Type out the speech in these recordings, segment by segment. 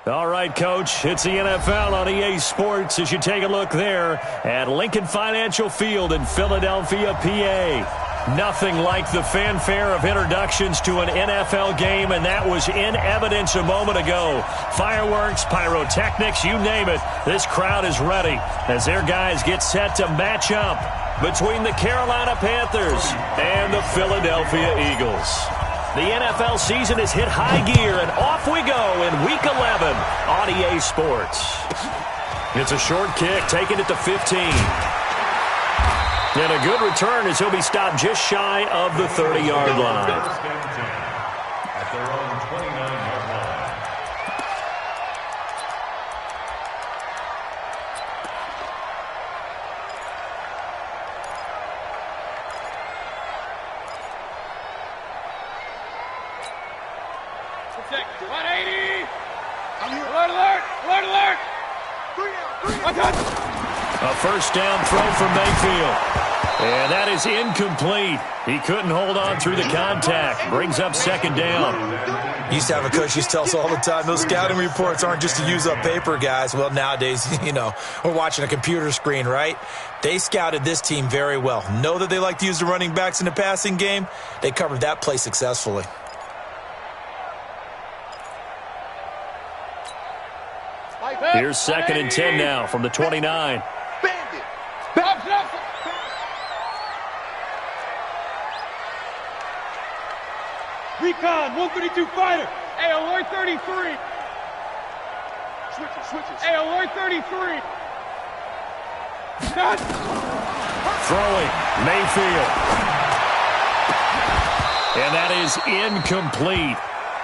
All right, Coach, it's the NFL on EA Sports as you take a look there at Lincoln Financial Field in Philadelphia, PA. Nothing like the fanfare of introductions to an NFL game, and that was in evidence a moment ago. Fireworks, pyrotechnics, you name it. This crowd is ready as their guys get set to match up between the Carolina Panthers and the Philadelphia Eagles. The NFL season has hit high gear, and off we go in Week 11 on EA Sports. It's a short kick, taking it to 15. And a good return as he'll be stopped just shy of the 30-yard line. At their own 29-yard line. Protect. 180. Alert, alert, alert, alert. A first down throw for Mayfield. And that is incomplete. He couldn't hold on through the contact. Brings up second down. Used to have a coach used to tell us all the time, those scouting reports aren't just to use up paper, guys. Well, nowadays, we're watching a computer screen, right? They scouted this team very well. Know that they like to use the running backs in the passing game. They covered that play successfully. Here's 2nd and 10 now from the 29. Recon, 132 fighter. Hey, alert 33. Switches. Hey, alert 33. Done. Throwing, Mayfield. And that is incomplete.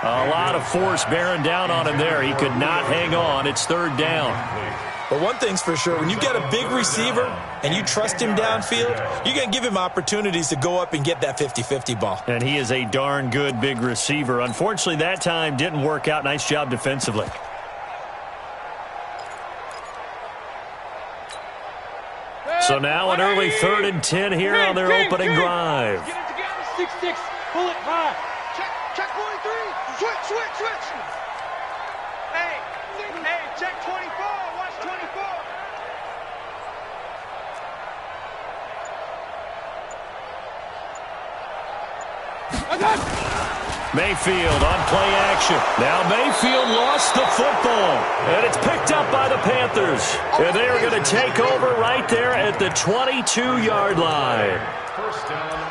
A lot of force bearing down on him there. He could not hang on. It's 3rd down. But one thing's for sure, when you've got a big receiver and you trust him downfield, you're going to give him opportunities to go up and get that 50-50 ball. And he is a darn good big receiver. Unfortunately, that time didn't work out. Nice job defensively. So now an early 3rd and 10 here on their opening drive. Get it together, 6-6, pull it high. Check 23, switch. Hey, check 24, watch 24. Mayfield on play action. Now Mayfield lost the football, and it's picked up by the Panthers. And they are going to take over right there at the 22-yard line.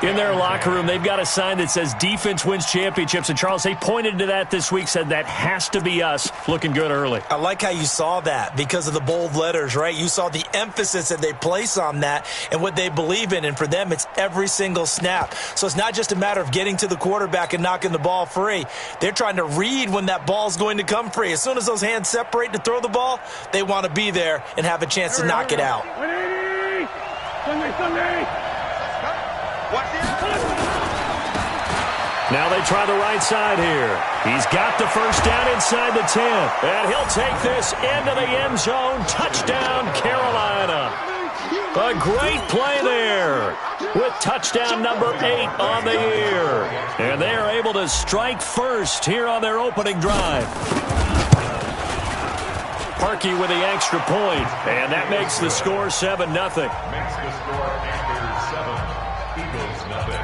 In their locker room, they've got a sign that says defense wins championships. And, Charles, they pointed to that this week, said that has to be us. Looking good early. I like how you saw that because of the bold letters, right? You saw the emphasis that they place on that and what they believe in. And for them, it's every single snap. So it's not just a matter of getting to the quarterback and knocking the ball free. They're trying to read when that ball's going to come free. As soon as those hands separate to throw the ball, they want to be there and have a chance to knock it out. Sunday. Now they try the right side here. He's got the first down inside the 10. And he'll take this into the end zone. Touchdown, Carolina. A great play there with touchdown number 8 on the year. And they are able to strike first here on their opening drive. Parkey with the extra point. And that makes the score 7-0. Makes the score Panthers 7, Eagles nothing.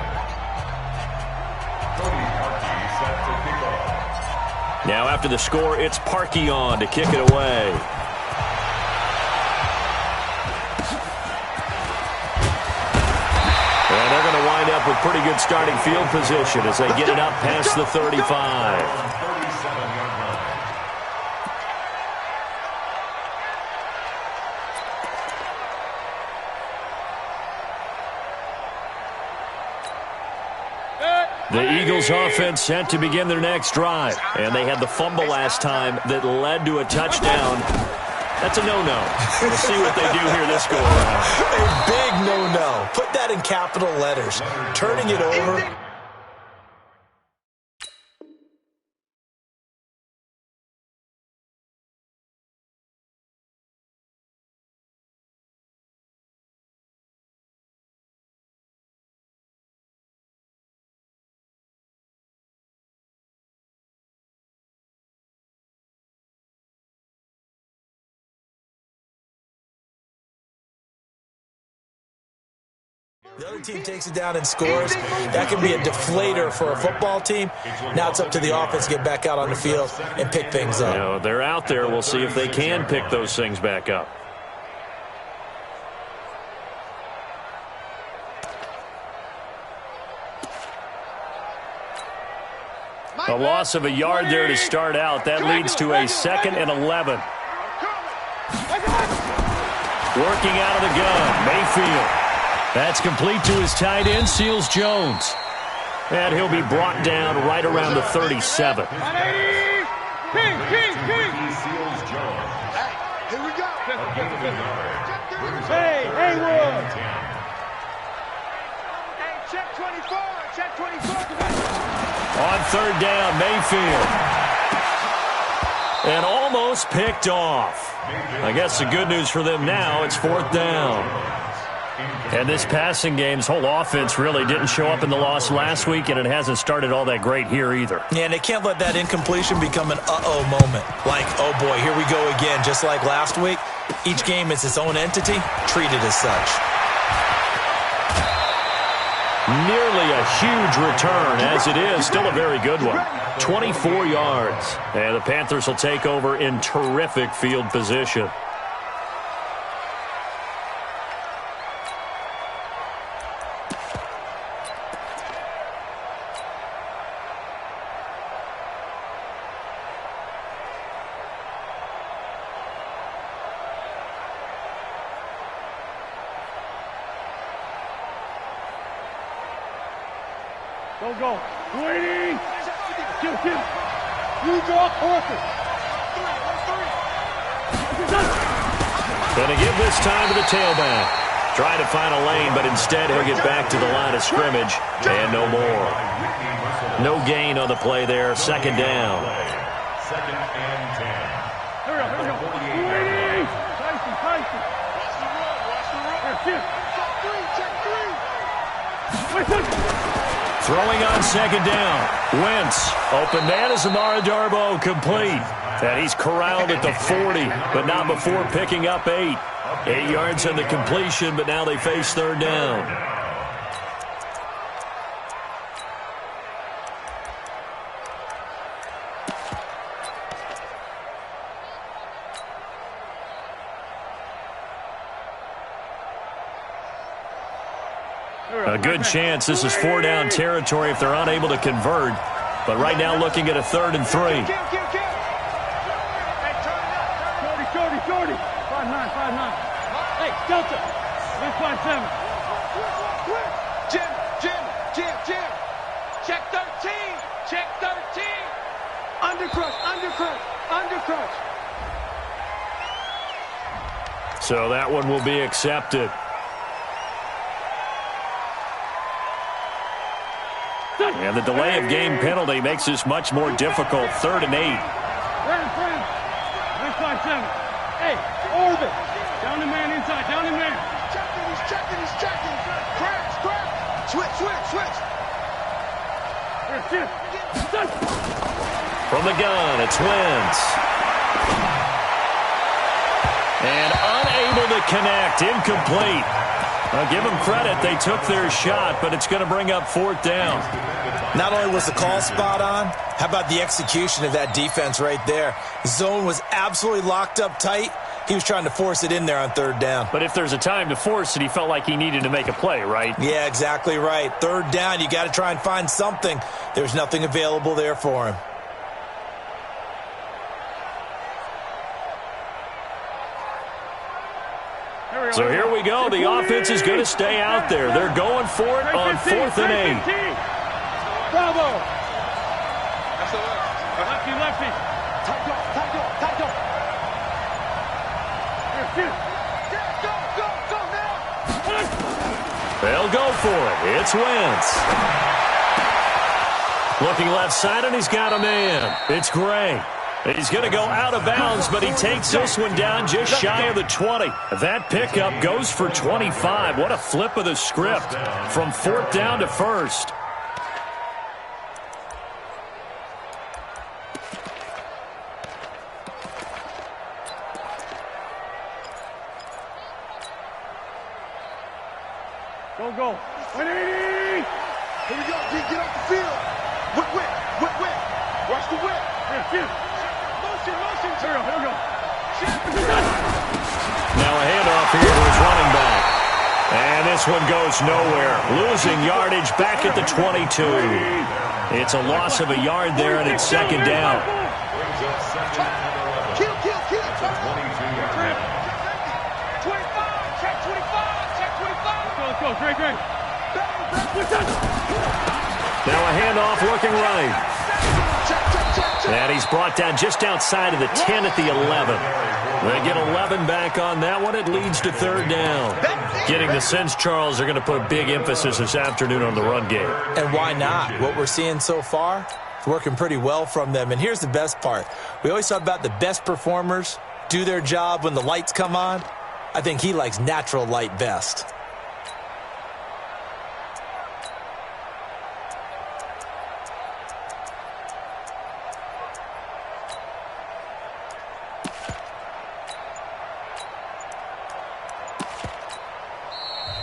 Cody Parkey set to kick off. Now after the score, it's Parkey on to kick it away. And they're going to wind up with pretty good starting field position as they get it up past the 35. The Eagles offense set to begin their next drive. And they had the fumble last time that led to a touchdown. That's a no-no. We'll see what they do here this go-around. A big no-no. Put that in capital letters. Turning it over. The other team takes it down and scores. That can be a deflator for a football team. Now it's up to the offense to get back out on the field and pick things up. You know, they're out there. We'll see if they can pick those things back up. A loss of a yard there to start out. That leads to a 2nd and 11. Working out of the gun, Mayfield. That's complete to his tight end, Seals Jones. And he'll be brought down right around the 37. Hey, here we go. Hey, Haywood. Hey, check 24. Check 24. On 3rd down, Mayfield. And almost picked off. I guess the good news for them now, it's 4th down. And this passing game's whole offense really didn't show up in the loss last week, and it hasn't started all that great here either. Yeah, and they can't let that incompletion become an uh-oh moment. Like, oh boy, here we go again. Just like last week, each game is its own entity, treated as such. Nearly a huge return, as it is. Still a very good one. 24 yards. And the Panthers will take over in terrific field position. Go. Waiting. Kill. You draw Horford. Going to give this time to the tailback. Trying to find a lane, but instead he'll get back to the line of scrimmage. And no more. No gain on the play there. 2nd down. 2nd and 10. Hurry up. Waiting. Tyson. Watch the run. Here. Check 3. Throwing on 2nd down. Wentz. Open man is Amara Darboh, complete. And he's corralled at the 40, but not before picking up 8. 8 yards on the completion, but now they face 3rd down. A good chance this is 4-down territory if they're unable to convert. But right now looking at a 3rd and 3. Kill. Hey, turn it up. 40. 5-9. Hey, Delta. 157. Jim. Check 13. Undercrush. So that one will be accepted. And the delay of game penalty makes this much more difficult. 3rd and 8. Friend. 157. Hey, Orbit. Down the man inside. He's checking. Crash. Switch. Here. From the gun, it's Wentz. And unable to connect. Incomplete. Give them credit. They took their shot, but it's going to bring up 4th down. Not only was the call spot on, how about the execution of that defense right there? Zone was absolutely locked up tight. He was trying to force it in there on 3rd down. But if there's a time to force it, he felt like he needed to make a play, right? Yeah, exactly right. 3rd down, you got to try and find something. There's nothing available there for him. So here we go. The offense is going to stay out there. They're going for it on 4th and 8. Bravo. Lefty. Tight go. Go now. They'll go for it. It's Wentz. Looking left side, and he's got a man. It's Gray. He's going to go out of bounds, but he takes this one down just shy of the 20. That pickup goes for 25. What a flip of the script from 4th down to 1st. Go. 180. Here we go, G. Get off the field. Whip. Watch the whip. Motion. Here we go. Now a handoff here to his running back. And this one goes nowhere. Losing yardage back at the 22. It's a loss of a yard there, and it's second down. Kill. 25. Let's go. Great. Now a handoff looking right. And he's brought down just outside of the 10 at the 11. They get 11 back on that one. It leads to third down. Getting the sense, Charles, they're going to put a big emphasis this afternoon on the run game. And why not? What we're seeing so far, it's working pretty well from them. And here's the best part. We always talk about the best performers do their job when the lights come on. I think he likes natural light best.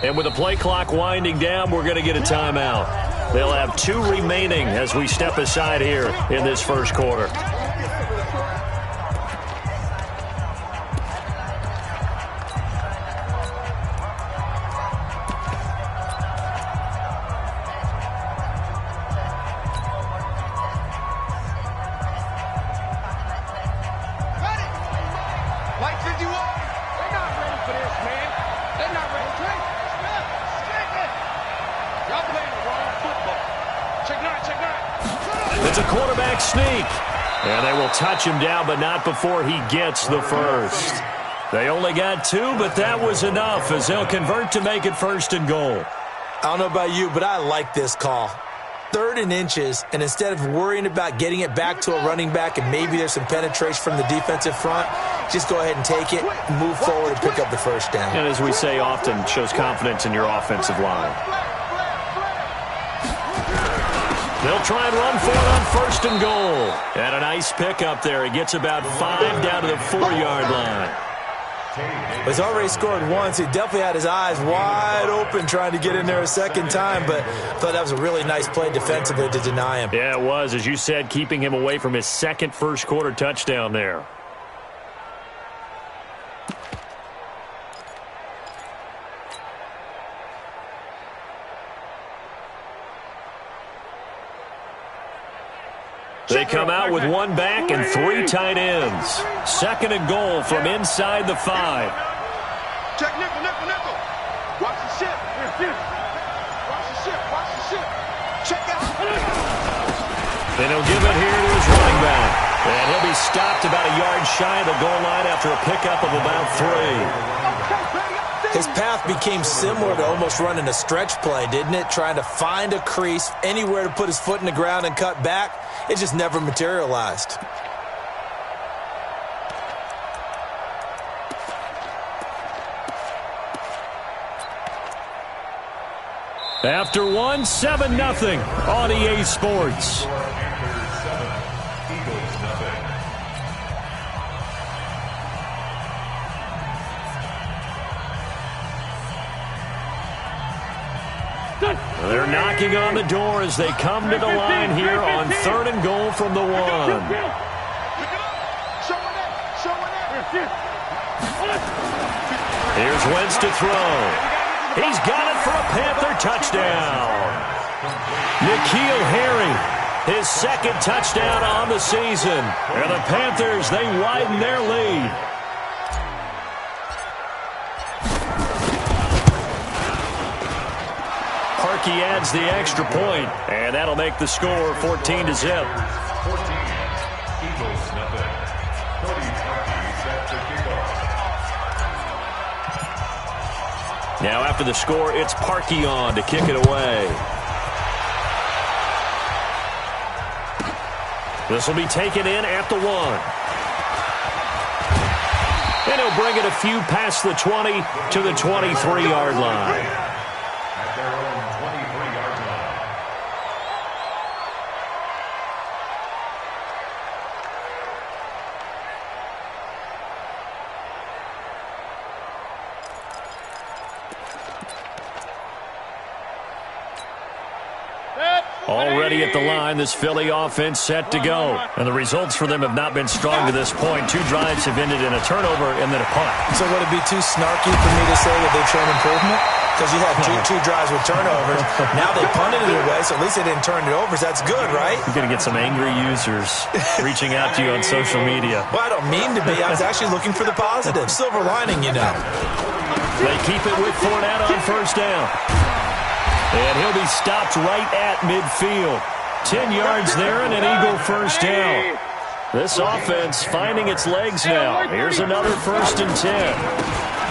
And with the play clock winding down, we're going to get a timeout. They'll have 2 remaining as we step aside here in this first quarter. Light 51. They're not ready for this, man. They're not ready. Y'all playing the wrong football. Check nine. It's a quarterback sneak. And they will touch him down, but not before he gets the first. They only got 2, but that was enough as they'll convert to make it first and goal. I don't know about you, but I like this call. 3rd and inches, and instead of worrying about getting it back to a running back and maybe there's some penetration from the defensive front, just go ahead and take it, move forward, and pick up the first down. And as we say often, shows confidence in your offensive line. They'll try and run for it on first and goal. And a nice pickup there. He gets about 5 down to the 4-yard line. He's already scored once. He definitely had his eyes wide open trying to get in there a second time, but I thought that was a really nice play defensively to deny him. Yeah, it was, as you said, keeping him away from his second first-quarter touchdown there. They come out with 1 back and 3 tight ends. Second and goal from inside the 5. Check nickel. Watch the ship. Watch the ship. Check out. Then he'll give it here to his running back. And he'll be stopped about a yard shy of the goal line after a pickup of about 3. His path became similar to almost running a stretch play, didn't it? Trying to find a crease, anywhere to put his foot in the ground and cut back. It just never materialized. After 1, 7-0 on EA Sports. They're knocking on the door as they come to the line here on 3rd and goal from the 1. Here's Wentz to throw. He's got it for a Panther touchdown. N'Keal Harry, his 2nd touchdown on the season. And the Panthers, they widen their lead. He adds the extra point, and that'll make the score 14-0. 14. Eagles nothing. Cody Parkey set to kickoff. Now after the score, it's Parkey on to kick it away. This will be taken in at the 1. And he'll bring it a few past the 20 to the 23-yard line. At their own 23-yard line. ready at the line. This Philly offense set to go. And the results for them have not been strong to this point. 2 drives have ended in a turnover and then a punt. So would it be too snarky for me to say that they've shown improvement? Because you had two drives with turnovers. Now they punted it away, so at least they didn't turn it over. So that's good, right? You're going to get some angry users reaching out to you on social media. Well, I don't mean to be. I was actually looking for the positive. Silver lining, you know. They keep it with Fournette on first down. And he'll be stopped right at midfield. 10 yards there and an Eagle first down. This offense finding its legs now. Here's another 1st and 10.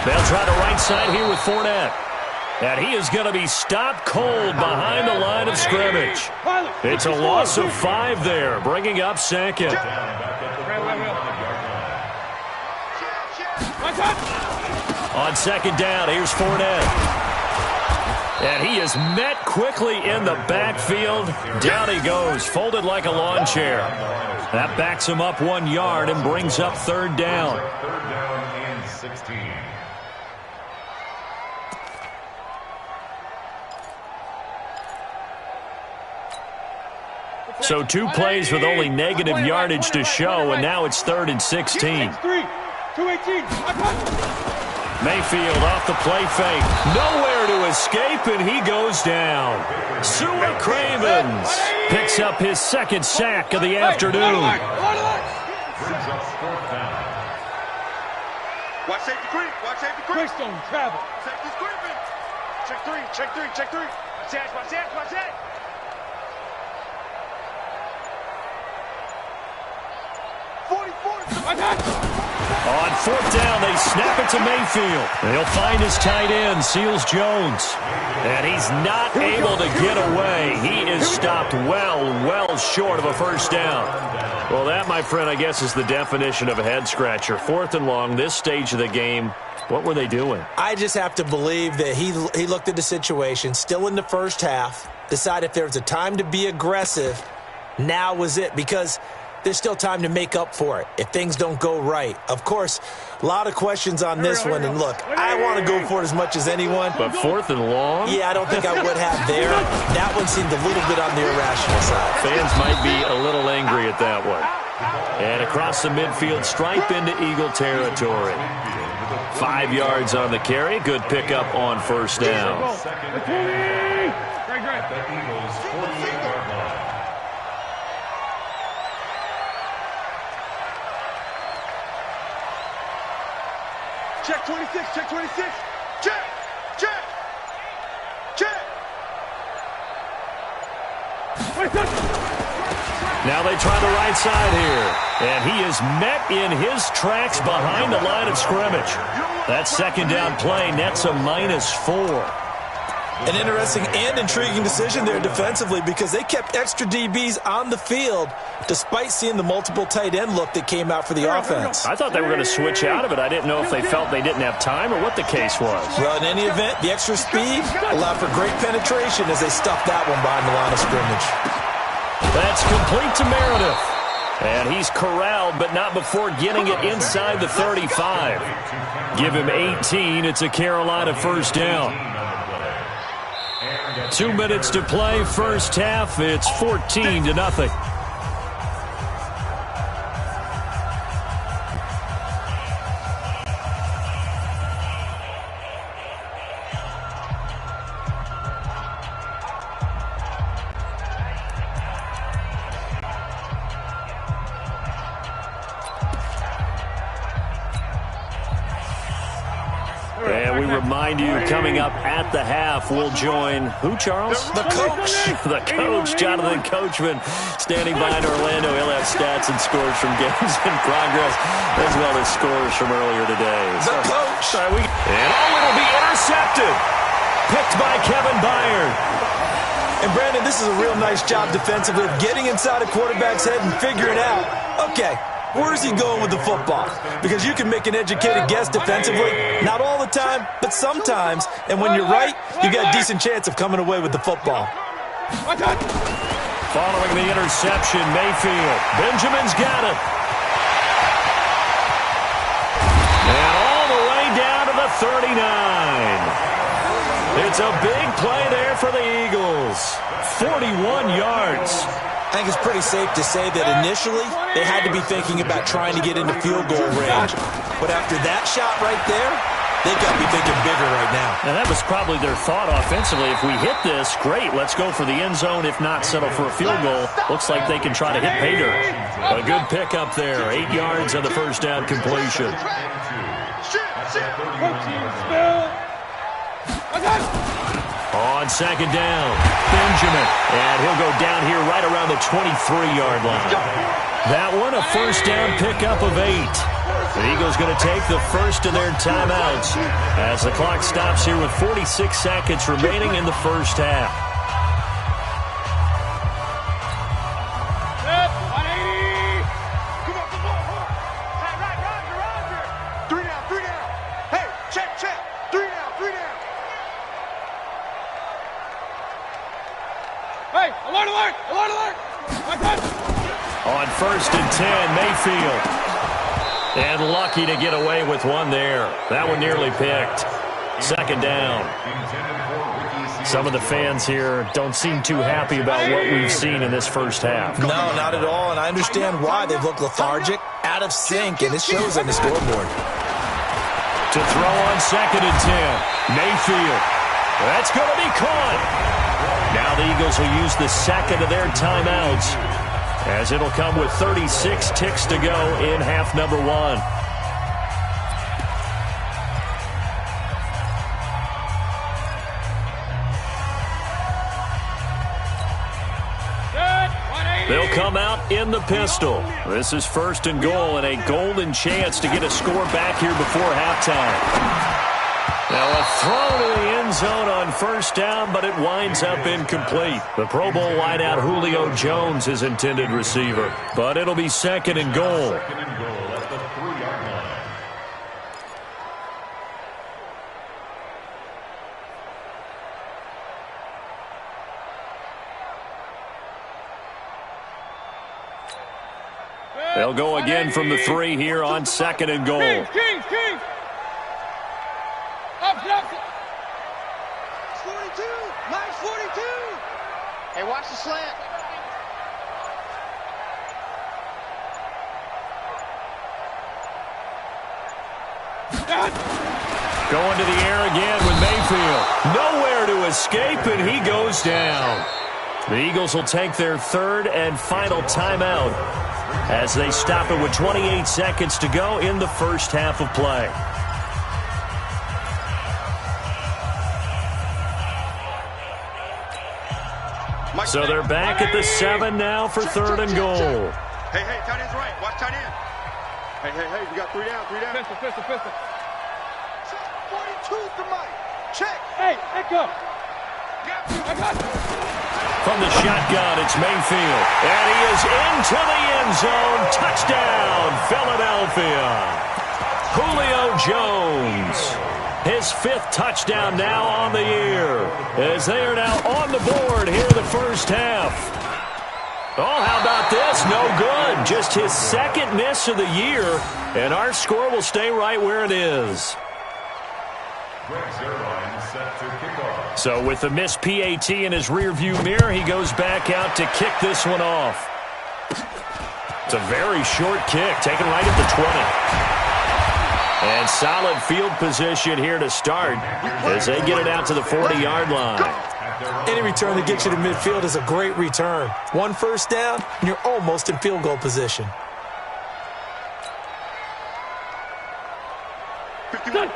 They'll try the right side here with Fournette. And he is going to be stopped cold behind the line of scrimmage. It's a loss of 5 there, bringing up 2nd. On 2nd down, here's Fournette. And he is met quickly in the backfield. Down he goes, folded like a lawn chair. That backs him up 1 yard and brings up 3rd down. 3rd down and 16. So 2 plays with only negative yardage to show, and now it's 3rd and 16. Mayfield off the play fake. Nowhere to escape, and he goes down. Su'a Cravens picks up his 2nd sack of the afternoon. Brings up 4th down. Watch safety creep. Watch safety creep. Greystone travel. Safety's creeping. Check 3. Check 3. Check 3. Watch that. Watch that. Watch that. 44. On 4th down, they snap it to Mayfield. They'll find his tight end, Seals Jones. And he's not able to get away. He is stopped well short of a 1st down. Well, that, my friend, I guess is the definition of a head-scratcher. 4th and long, this stage of the game. What were they doing? I just have to believe that he looked at the situation, still in the first half, decided if there was a time to be aggressive, now was it. Because there's still time to make up for it if things don't go right. Of course, a lot of questions on this one. And look, I want to go for it as much as anyone. But 4th and long? Yeah, I don't think I would have there. That one seemed a little bit on the irrational side. Fans might be a little angry at that one. And across the midfield stripe into Eagle territory. 5 yards on the carry. Good pickup on 1st down. The Eagles 48-yard line. Check 26. Check 26. Check. Check. Check. Now they try the right side here. And he is met in his tracks behind the line of scrimmage. That 2nd down play nets a -4. An interesting and intriguing decision there defensively because they kept extra DBs on the field despite seeing the multiple tight end look that came out for the offense. I thought they were going to switch out of it. I didn't know if they felt they didn't have time or what the case was. Well, in any event, the extra speed allowed for great penetration as they stuffed that one behind the line of scrimmage. That's complete to Meredith. And he's corralled, but not before getting it inside the 35. Give him 18. It's a Carolina 1st down. 2 minutes to play, first half. It's 14-0. And we remind you, coming up at the half, we'll join who, Charles? The coach. The coach, Jonathan Coachman, standing behind Orlando. He'll have stats and scores from games in progress, as well as scores from earlier today. The coach. And it'll be intercepted. Picked by Kevin Byard. And, Brandon, this is a real nice job defensively of getting inside a quarterback's head and figuring out, okay, where's he going with the football? Because you can make an educated guess defensively. Not all the time, but sometimes. And when you're right, you got a decent chance of coming away with the football. Following the interception, Mayfield. Benjamin's got it. And all the way down to the 39. It's a big play there for the Eagles. 41 yards. I think it's pretty safe to say that initially they had to be thinking about trying to get into field goal range. But after that shot right there, they got to be thinking bigger right now. And that was probably their thought offensively. If we hit this, great, let's go for the end zone. If not, settle for a field goal. Looks like they can try to hit pay dirt. A good pick up there. 8 yards on the first down completion. On second down, Benjamin. And he'll go down here right around the 23-yard line. That one, a first down pickup of 8. The Eagles going to take the first of their timeouts as the clock stops here with 46 seconds remaining in the first half. Set, 180. Come on, come on. Hey, right, Roger. 3 down, 3 down. Hey, check. 3 down, 3 down. Hey, alert. My God. On first and 10, Mayfield. And lucky to get away with one there. That one nearly picked. Second down. Some of the fans here don't seem too happy about what we've seen in this first half. No, not at all, and I understand why. They look lethargic, out of sync, and it shows on the scoreboard. To throw on second and 10, Mayfield. That's going to be caught. Now the Eagles will use the second of their timeouts, as it'll come with 36 ticks to go in half number 1. They'll come out in the pistol. This is first and goal and a golden chance to get a score back here before halftime. Now a throw to the end zone on first down, but it winds up incomplete. The Pro Bowl wideout Julio Jones is intended receiver, but it'll be second and goal. Second and goal at the 3-yard line. They'll go again from the 3 here on second and goal. Kings. Up. 42. Nice 42. Hey, watch the slant. Going to the air again with Mayfield. Nowhere to escape, and he goes down. The Eagles will take their third and final timeout as they stop it with 28 seconds to go in the first half of play. So they're back at the 7 now for third and goal. Hey, tight end's right. Watch tight end. Hey, we got 3 down. Pistol. 42 to Mike. Check. Hey, echo. I got it. From the shotgun, it's Mayfield. And he is into the end zone. Touchdown, Philadelphia. Julio Jones. His 5th touchdown now on the year, as they are now on the board here in the first half. Oh, how about this? No good. Just his 2nd miss of the year, and our score will stay right where it is. Greg Zuerlein set to kick off. So with the missed PAT in his rearview mirror, he goes back out to kick this one off. It's a very short kick, taken right at the 20. And solid field position here to start as they get it out to the 40-yard line. Any return that gets you to midfield is a great return. 1 first down, and you're almost in field goal position.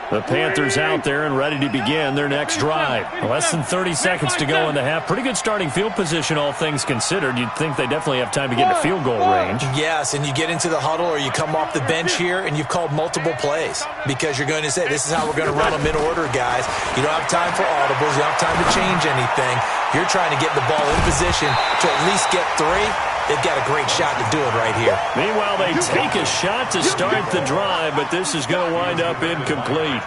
The Panthers out there and ready to begin their next drive. Less than 30 seconds to go in the half. Pretty good starting field position, all things considered. You'd think they definitely have time to get into field goal range. Yes, and you get into the huddle or you come off the bench here and you've called multiple plays because you're going to say, this is how we're going to run them in order, guys. You don't have time for audibles. You don't have time to change anything. You're trying to get the ball in position to at least get 3. They've got a great shot to do it right here. Meanwhile, they take a shot to start the drive, but this is going to wind up incomplete.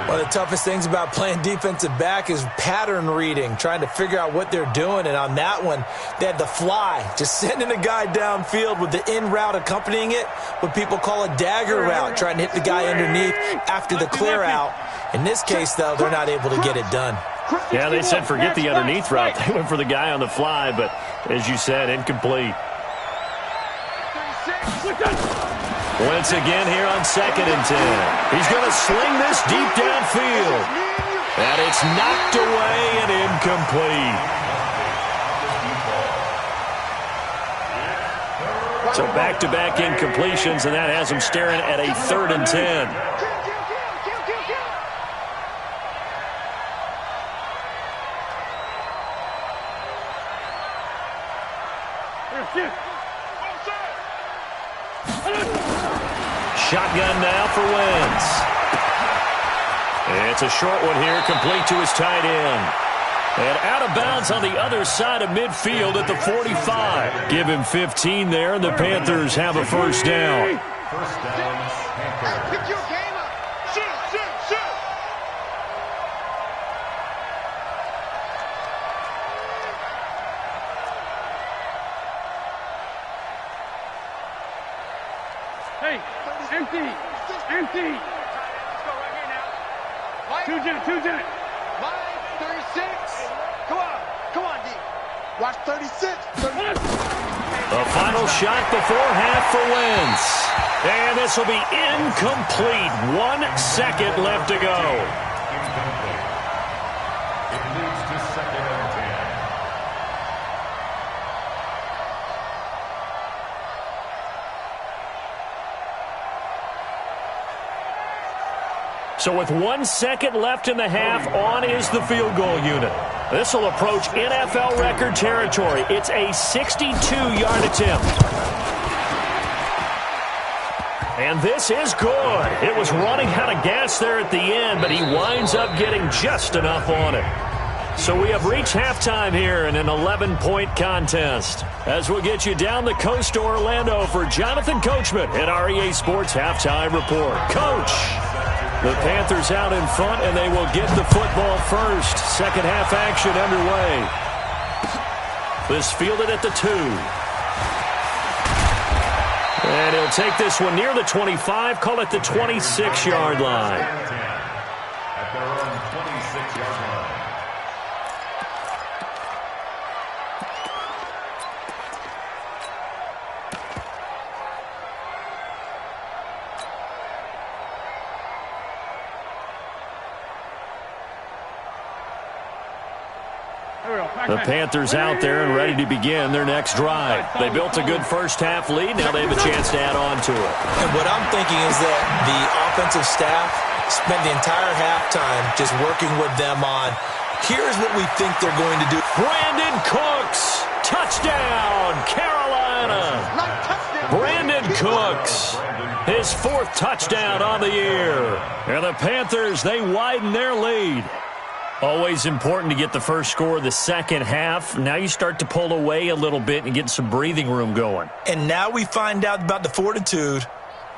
One of the toughest things about playing defensive back is pattern reading, trying to figure out what they're doing. And on that one, they had the fly, just sending a guy downfield with the in route accompanying it, what people call a dagger route, trying to hit the guy underneath after the clear out. In this case, though, they're not able to get it done. Yeah, they said forget the underneath route. They went for the guy on the fly, but as you said, incomplete. Wentz again here on 2nd and 10. He's going to sling this deep downfield. And it's knocked away and incomplete. So back-to-back incompletions, and that has him staring at a 3rd and 10. Shotgun now for Wentz. It's a short one here, complete to his tight end. And out of bounds on the other side of midfield at the 45. Give him 15 there, and the Panthers have a first down. First down, Panthers. Pick your game up. Shoot, shoot, shoot. Hey, empty. Empty. Let's go right here now. Two jet. Line 36. Come on, D. Watch 36. The final shot before half for Wentz. And this will be incomplete. 1 second left to go. Incomplete. It leads to 2nd and 10. So with 1 second left in the half, on is the field goal unit. This will approach NFL record territory. It's a 62-yard attempt. And this is good. It was running out of gas there at the end, but he winds up getting just enough on it. So we have reached halftime here in an 11-point contest. As we'll get you down the coast to Orlando for Jonathan Coachman at our EA Sports Halftime Report. Coach, the Panthers out in front, and they will get the football first. Second half action underway. This fielded at the 2. And he'll take this one near the 25, call it the 26-yard line. At their own 26-yard line. The Panthers out there and ready to begin their next drive. They built a good first half lead. Now they have a chance to add on to it. And what I'm thinking is that the offensive staff spent the entire halftime just working with them on, here's what we think they're going to do. Brandon Cooks, touchdown, Carolina. Brandon Cooks, his 4th touchdown on the year. And the Panthers, they widen their lead. Always important to get the first score of the second half. Now you start to pull away a little bit and get some breathing room going. And now we find out about the fortitude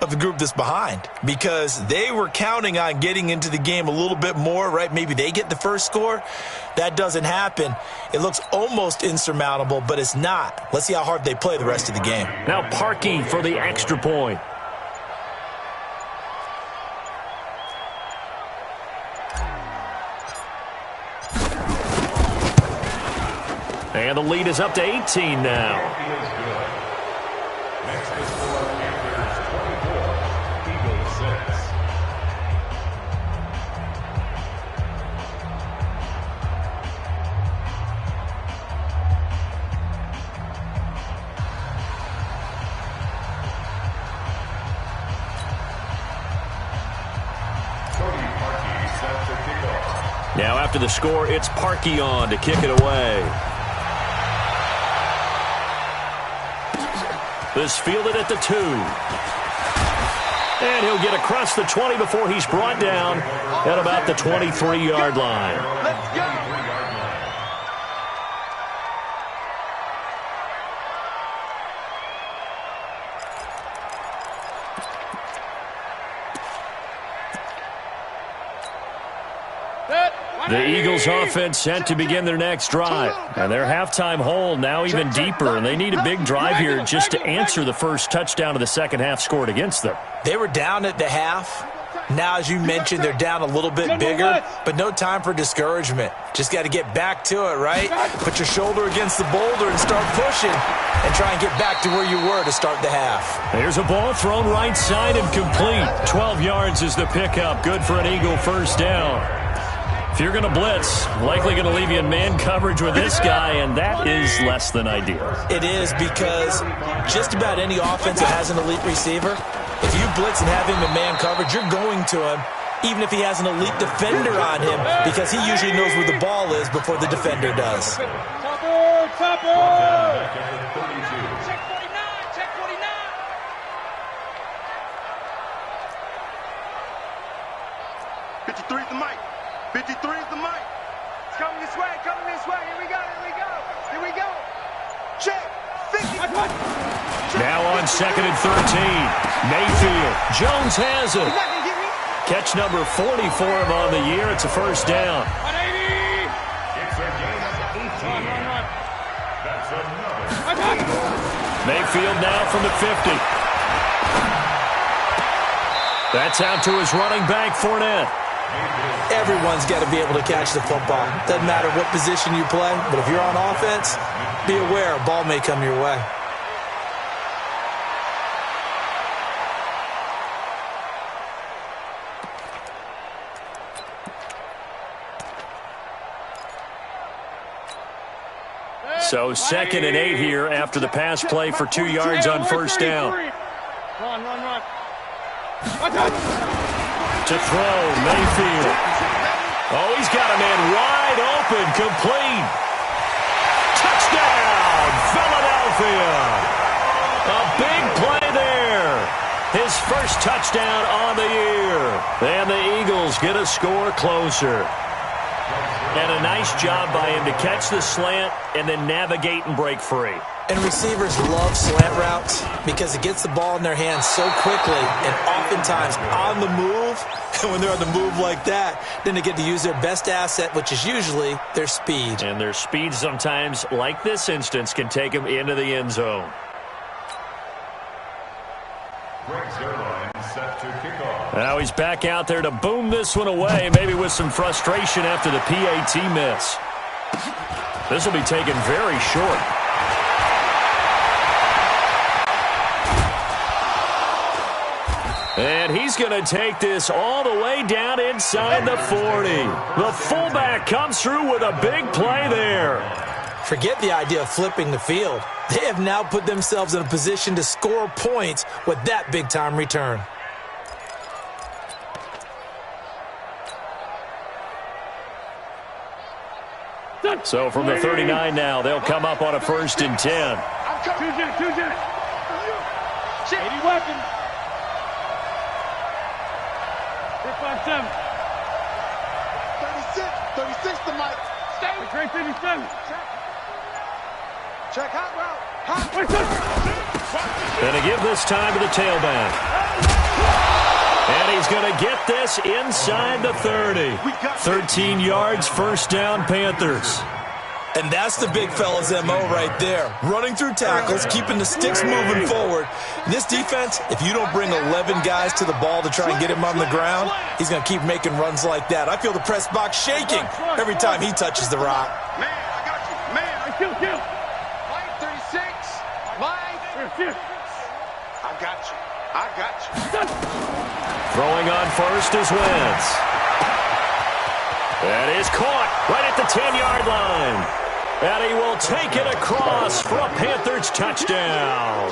of the group that's behind, because they were counting on getting into the game a little bit more, right? Maybe they get the first score. That doesn't happen. It looks almost insurmountable, but it's not. Let's see how hard they play the rest of the game. Now Parkey for the extra point. And the lead is up to 18 now. Next is for Panthers 24, Eagles 6. Cody Parkey set to kick off. Now after the score, it's Parkey on to kick it away. This fielded at the 2. And he'll get across the 20 before he's brought down at about the 23-yard line. Let's go. The Eagles offense set to begin their next drive. And their halftime hole now even deeper, and they need a big drive here just to answer the first touchdown of the second half scored against them. They were down at the half, Now, as you mentioned, they're down a little bit bigger, but no time for discouragement. Just got to get back to it, right? Put your shoulder against the boulder and start pushing and try and get back to where you were to start the half. There's a ball thrown right side and complete. 12 yards is the pickup. Good for an Eagle first down. If you're going to blitz, likely going to leave you in man coverage with this guy, and that is less than ideal. It is, because just about any offense that has an elite receiver, if you blitz and have him in man coverage, you're going to him, even if he has an elite defender on him, because he usually knows where the ball is before the defender does. Topper! Topper! Check 49, check 49. 53 is the mic. 53 is the mic. It's coming this way, coming this way. Here we go, here we go. Here we go. Check 50. Now on 2nd and 13. Mayfield. Jones has it. He's not going to get me. Catch number 40 for him on the year. It's a first down. 180! It's a gain of 18. Run. That's another. Mayfield now from the 50. That's out to his running back, Fournette. Everyone's got to be able to catch the football. Doesn't matter what position you play, but if you're on offense, be aware a ball may come your way. So 2nd and 8 here after the pass play for 2 yards on first down. Run. To throw, Mayfield. Oh, he's got a man wide open, complete. Touchdown, Philadelphia. A big play there. His first touchdown on the year. And the Eagles get a score closer. And a nice job by him to catch the slant and then navigate and break free. And receivers love slant routes because it gets the ball in their hands so quickly and oftentimes on the move. And when they're on the move like that, then they get to use their best asset, which is usually their speed. And their speed sometimes, like this instance, can take them into the end zone. Greg Zuerlein set to kick off. Now he's back out there to boom this one away, maybe with some frustration after the PAT miss. This will be taken very short. And he's going to take this all the way down inside the 40. The fullback comes through with a big play there. Forget the idea of flipping the field. They have now put themselves in a position to score points with that big-time return. So from the 39 now, they'll come up on a 1st and 10. Two jet. 80 weapons. 357. 36 the mic. Stay. Great 57. Check hot route. Hot. Wait, Going to give this time to the tailback. And he's going to get this inside the 30. 13 yards, first down, Panthers. And that's the big fella's MO right there. Running through tackles, keeping the sticks moving forward. This defense, if you don't bring 11 guys to the ball to try and get him on the ground, he's going to keep making runs like that. I feel the press box shaking every time he touches the rock. Man, I got you. Man, kill. Mike 36. Mike. I got you. I got you. Throwing on first is Wentz. That is caught right at the 10-yard line. And he will take it across for a Panthers touchdown.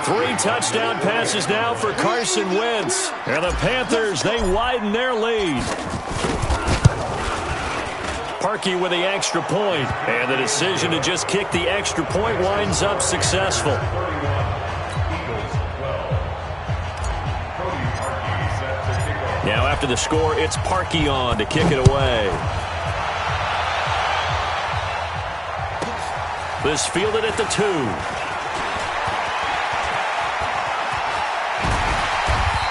3 touchdown passes now for Carson Wentz. And the Panthers, they widen their lead. Parkey with the extra point. And the decision to just kick the extra point winds up successful. Now after the score, it's Parkey on to kick it away. This fielded at the 2.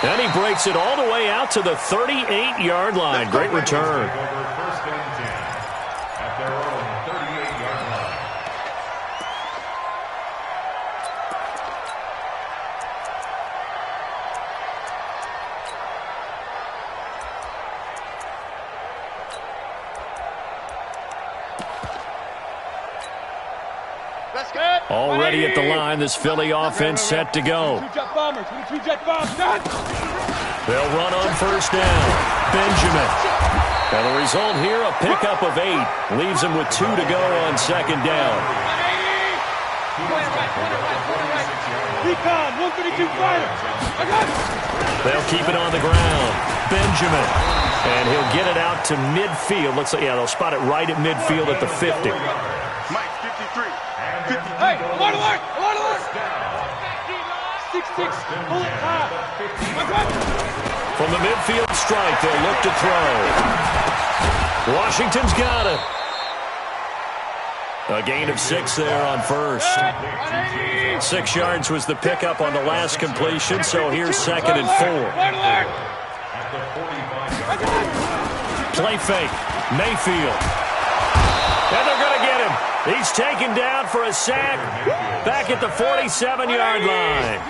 And he breaks it all the way out to the 38-yard line. Great return. First and 10 at their own 38-yard line. Already at the line, this Philly offense set to go. Two-jet bombers. Two-jet bombers. Done. They'll run on first down. Benjamin. And the result here, a pickup of 8. Leaves him with 2 to go on second down. Recon, 132 fighter. I got it. They'll keep it on the ground. Benjamin. And he'll get it out to midfield. Looks like, yeah, they'll spot it right at midfield at the 50. Mike, 53. 53. Hey, alert, alert, alert, alert. 6-6, pull it high. I got it. From the midfield strike, they'll look to throw. Washington's got it. A gain of 6 there on first. 6 yards was the pickup on the last completion, so here's second and 4. Play fake. Mayfield. And they're going to get him. He's taken down for a sack back at the 47-yard line.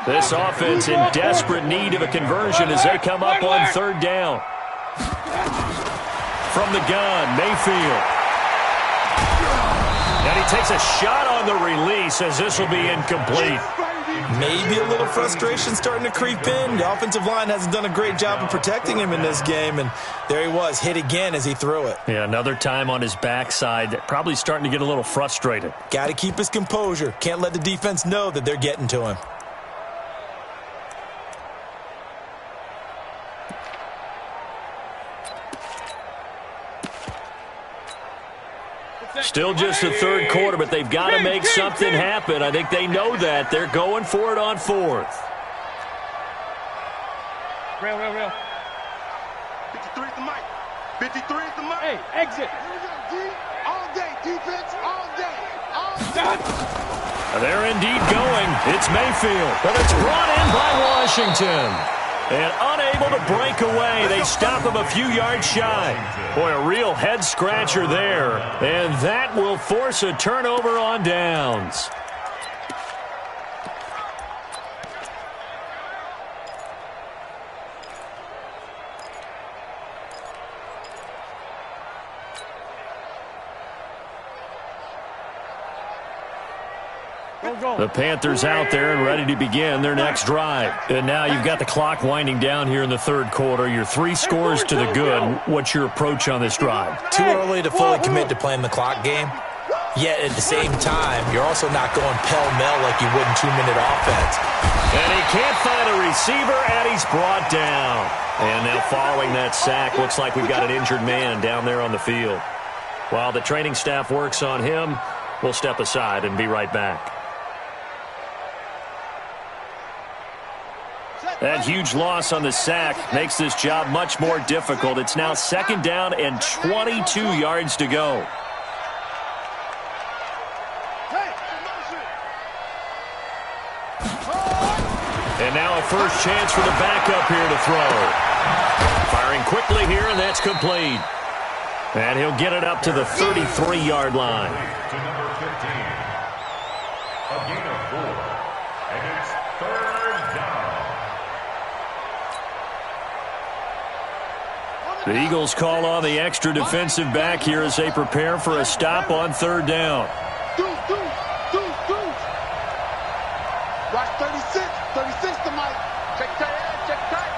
This offense in desperate need of a conversion as they come up on third down. From the gun, Mayfield. And he takes a shot on the release as this will be incomplete. Maybe a little frustration starting to creep in. The offensive line hasn't done a great job of protecting him in this game, and there he was, hit again as he threw it. Yeah, another time on his backside, probably starting to get a little frustrated. Got to keep his composure. Can't let the defense know that they're getting to him. Still just the third quarter, but they've got to make something happen. I think they know that. They're going for it on fourth. Rail. 53 is the mic. 53 is the mic. Hey, exit. All day, defense, all day. All day. They're indeed going. It's Mayfield, but it's brought in by Washington. And unable to break away, they stop him a few yards shy. Boy, a real head-scratcher there. And that will force a turnover on downs. The Panthers out there and ready to begin their next drive. And now you've got the clock winding down here in the third quarter. You're 3 scores to the good. What's your approach on this drive? Too early to fully commit to playing the clock game. Yet at the same time, you're also not going pell-mell like you would in 2-minute offense. And he can't find a receiver, and he's brought down. And now following that sack, looks like we've got an injured man down there on the field. While the training staff works on him, we'll step aside and be right back. That huge loss on the sack makes this job much more difficult. It's now second down and 22 yards to go. And now a first chance for the backup here to throw. Firing quickly here, and that's complete. And he'll get it up to the 33-yard line. To number 15. A gain of 4. And it's third down. The Eagles call on the extra defensive back here as they prepare for a stop on third down. Watch 36. 36 to Mike. Check tight. Check tight.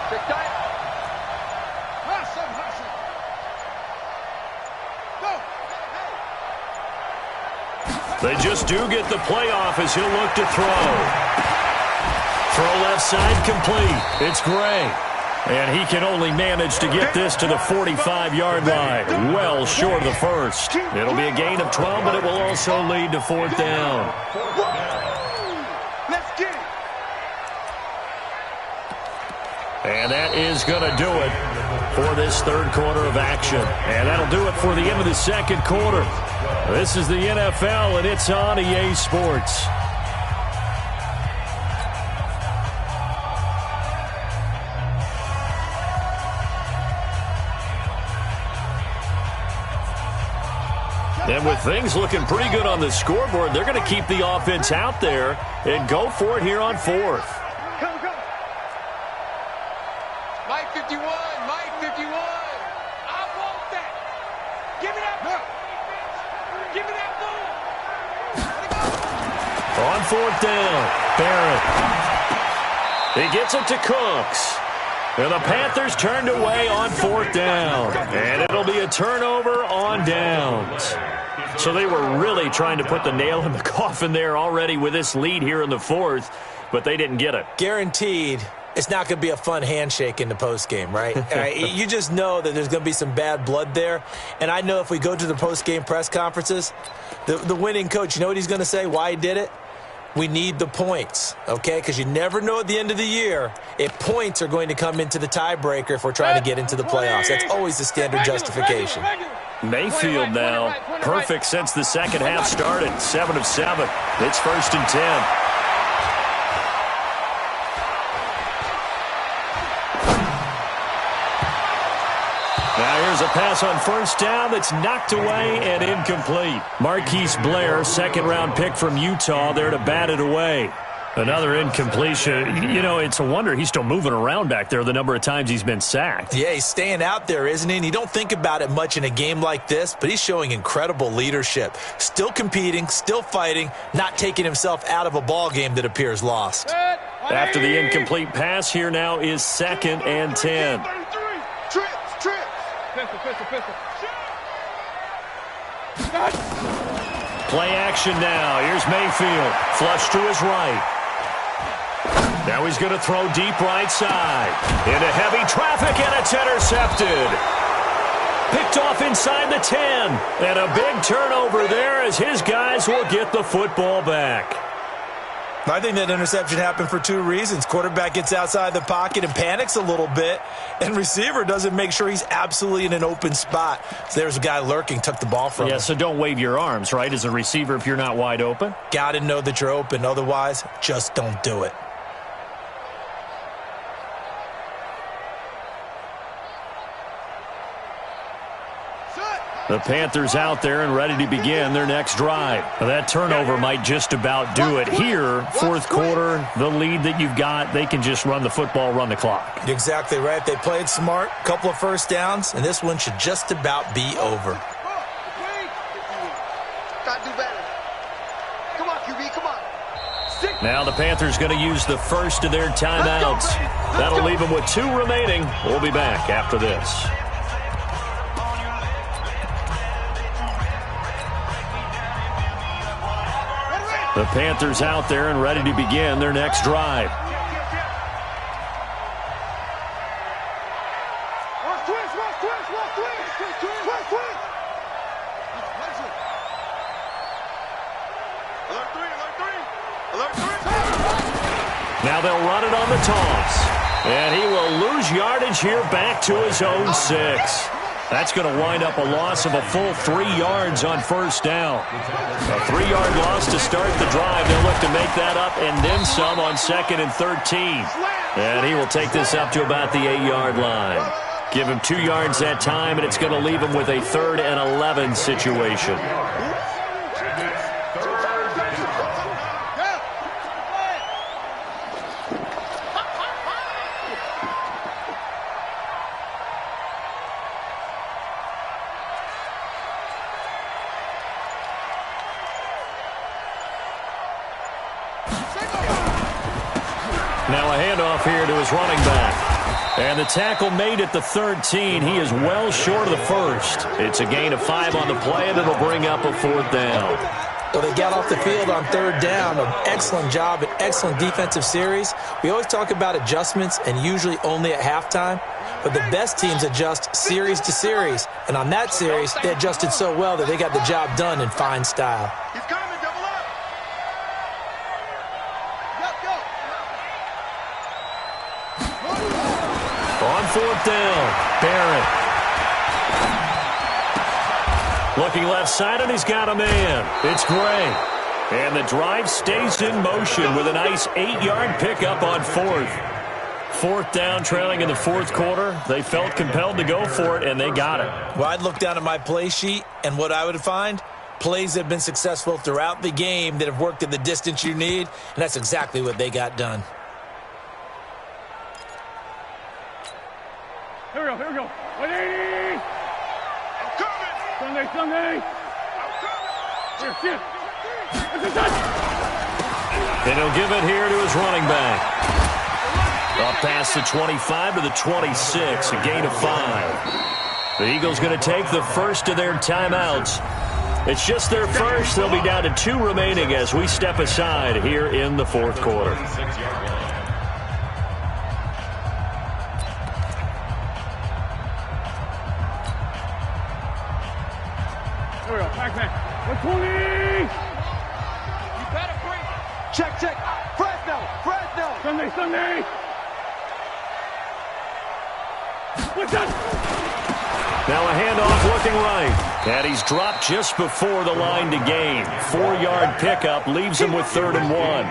Check tight. Hustle. Go. They just do get the playoff as he'll look to throw. Throw left side complete. It's Gray. And he can only manage to get this to the 45-yard line. Well short of the first. It'll be a gain of 12, but it will also lead to fourth down. Let's get it. And that is going to do it for this third quarter of action. And that'll do it for the end of the second quarter. This is the NFL, and it's on EA Sports. And with things looking pretty good on the scoreboard, they're going to keep the offense out there and go for it here on fourth. Come. Mike 51. Mike 51. I want that. Give me that ball. Give me that ball. On 4th down, Barrett. He gets it to Cooks. And the Panthers turned away on 4th down. And it'll be a turnover on downs. So they were really trying to put the nail in the coffin there already with this lead here in the 4th, but they didn't get it. Guaranteed it's not going to be a fun handshake in the postgame, right? You just know that there's going to be some bad blood there. And I know if we go to the postgame press conferences, the winning coach, you know what he's going to say, why he did it? We need the points, okay? Because you never know at the end of the year if points are going to come into the tiebreaker if we're trying to get into the playoffs. That's always the standard justification. Mayfield now, perfect since the second half started. 7 of 7. It's 1st and 10. Now here's a pass on 1st down that's knocked away and incomplete. Marquise Blair, second-round pick from Utah, there to bat it away. Another incompletion. You know, it's a wonder he's still moving around back there the number of times he's been sacked. Yeah, he's staying out there, isn't he? And you don't think about it much in a game like this, but he's showing incredible leadership. Still competing, still fighting, not taking himself out of a ball game that appears lost. After the incomplete pass, here now is 2nd and 10. Pistol. Play action now. Here's Mayfield. Flush to his right. Now he's going to throw deep right side. Into heavy traffic, and it's intercepted. Picked off inside the 10. And a big turnover there as his guys will get the football back. I think that interception happened for 2 reasons. Quarterback gets outside the pocket and panics a little bit, and receiver doesn't make sure he's absolutely in an open spot. So there's a guy lurking, took the ball from him. Yeah, so don't wave your arms, right, as a receiver if you're not wide open? Got to know that you're open. Otherwise, just don't do it. The Panthers out there and ready to begin their next drive. Now, that turnover might just about do it. Here, 4th quarter, the lead that you've got, they can just run the football, run the clock. Exactly right. They played smart, couple of 1st downs, and this one should just about be over. Gotta do better. Come on, QB, come on. Now the Panthers going to use the first of their timeouts. That'll leave them with 2 remaining. We'll be back after this. The Panthers out there and ready to begin their next drive. Now they'll run it on the toss. And he will lose yardage here back to his own 6. That's going to wind up a loss of a full 3 yards on 1st down. A 3-yard loss to start the drive. They'll look to make that up and then some on 2nd and 13. And he will take this up to about the 8-yard line. Give him 2 yards that time, and it's going to leave him with a 3rd and 11 situation. Now a handoff here to his running back. And the tackle made at the 13. He is well short of the 1st. It's a gain of 5 on the play, and it'll bring up a 4th down. Well, they got off the field on 3rd down. An excellent job, an excellent defensive series. We always talk about adjustments, and usually only at halftime. But the best teams adjust series to series. And on that series, they adjusted so well that they got the job done in fine style. He's coming, double up. Go. On 4th down, Barrett. Looking left side, and he's got a man. It's Gray. And the drive stays in motion with a nice 8-yard pickup on 4th. 4th down, trailing in the 4th quarter. They felt compelled to go for it, and they got it. Well, I'd look down at my play sheet, and what I would find, plays that have been successful throughout the game that have worked at the distance you need, and that's exactly what they got done. Here we go. 180! I'm coming. Sunday! I'm coming. Here, sit! It's a touch! And he'll give it here to his running back. Up past the 25 to the 26, a gain of 5. The Eagles going to take the first of their timeouts. It's just their first. They'll be down to 2 remaining as we step aside here in the fourth quarter. Here we go. Back man. 120. You better bring it. Check. Fresno. Sunday. What's up? Now a handoff looking right. And he's dropped just before the line to gain. 4-yard pickup leaves him with 3rd and 1.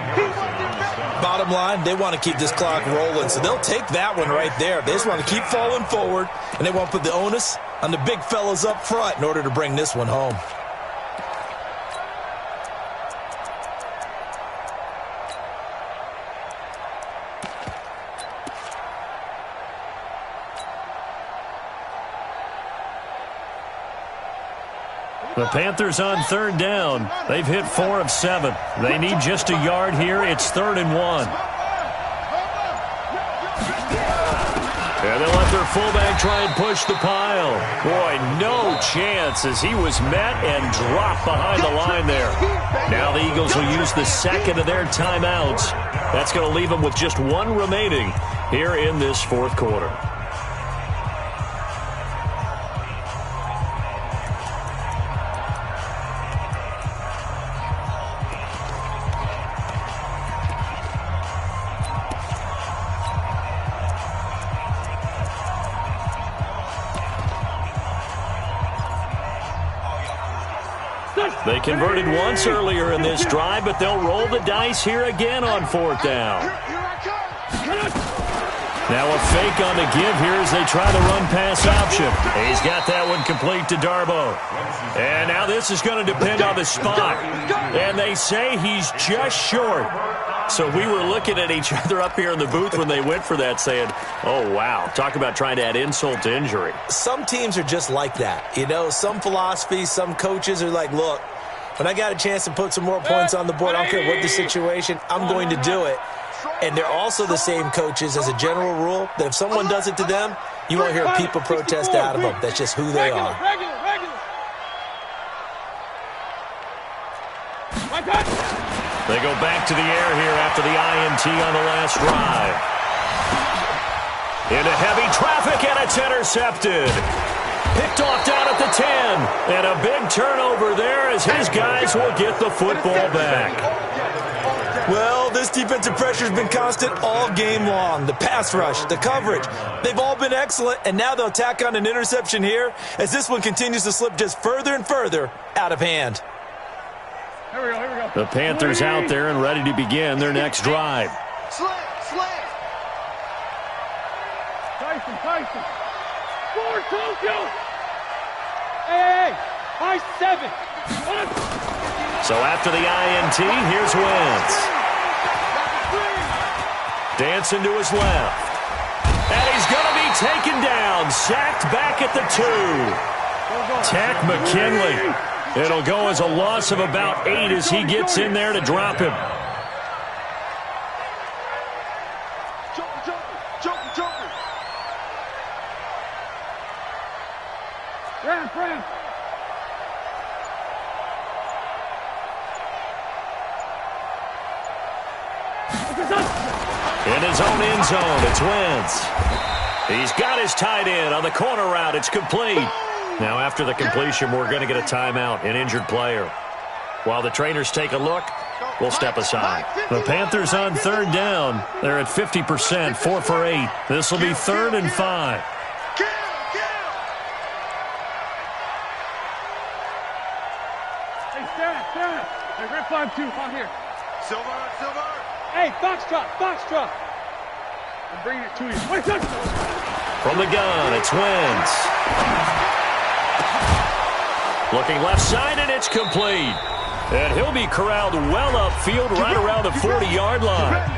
Bottom line, they want to keep this clock rolling, so they'll take that one right there. They just want to keep falling forward, and they want to put the onus on the big fellas up front in order to bring this one home. The Panthers on 3rd down. They've hit 4 of 7. They need just a yard here. It's 3rd and 1. And they'll let their fullback try and push the pile. Boy, no chance as he was met and dropped behind the line there. Now the Eagles will use the second of their timeouts. That's going to leave them with just 1 remaining here in this fourth quarter. They converted once earlier in this drive, but they'll roll the dice here again on 4th down. Now a fake on the give here as they try the run-pass option. He's got that one complete to Darboh. And now this is going to depend on the spot. And they say he's just short. So we were looking at each other up here in the booth when they went for that saying, oh, wow, talk about trying to add insult to injury. Some teams are just like that. You know, some philosophies, some coaches are like, look, when I got a chance to put some more points on the board, I don't care what the situation, I'm going to do it. And they're also the same coaches as a general rule that if someone does it to them, you won't hear people protest out of them. That's just who they are. They go back to the air here after the INT on the last drive. Into heavy traffic, and it's intercepted. Picked off down at the 10. And a big turnover there as his guys will get the football back. Well, this defensive pressure has been constant all game long. The pass rush, the coverage, they've all been excellent, and now they'll tack on an interception here as this one continues to slip just further and further out of hand. Here we go. The Panthers out there and ready to begin their next drive. Slant. Tyson. Score, Tokyo. Hey, high 7. So after the INT, here's Wentz. Dancing to his left. And he's going to be taken down. Sacked back at the 2. Takk McKinley. It'll go as a loss of about 8 as he gets in there to drop him. Joker. Friend. In his own end zone, it's Wentz. He's got his tight end on the corner route. It's complete. Now, after the completion, we're going to get a timeout, an injured player. While the trainers take a look, we'll step aside. The Panthers on 3rd down. They're at 50%, 4 for 8. This will be 3rd and 5. Hey, stand. Hey, red flag 2, on here. Silver. Hey, box drop. I'm bringing it to you. Wait, touch. From the gun, it's Wentz. Looking left side, and it's complete. And he'll be corralled well upfield right around the 40-yard line.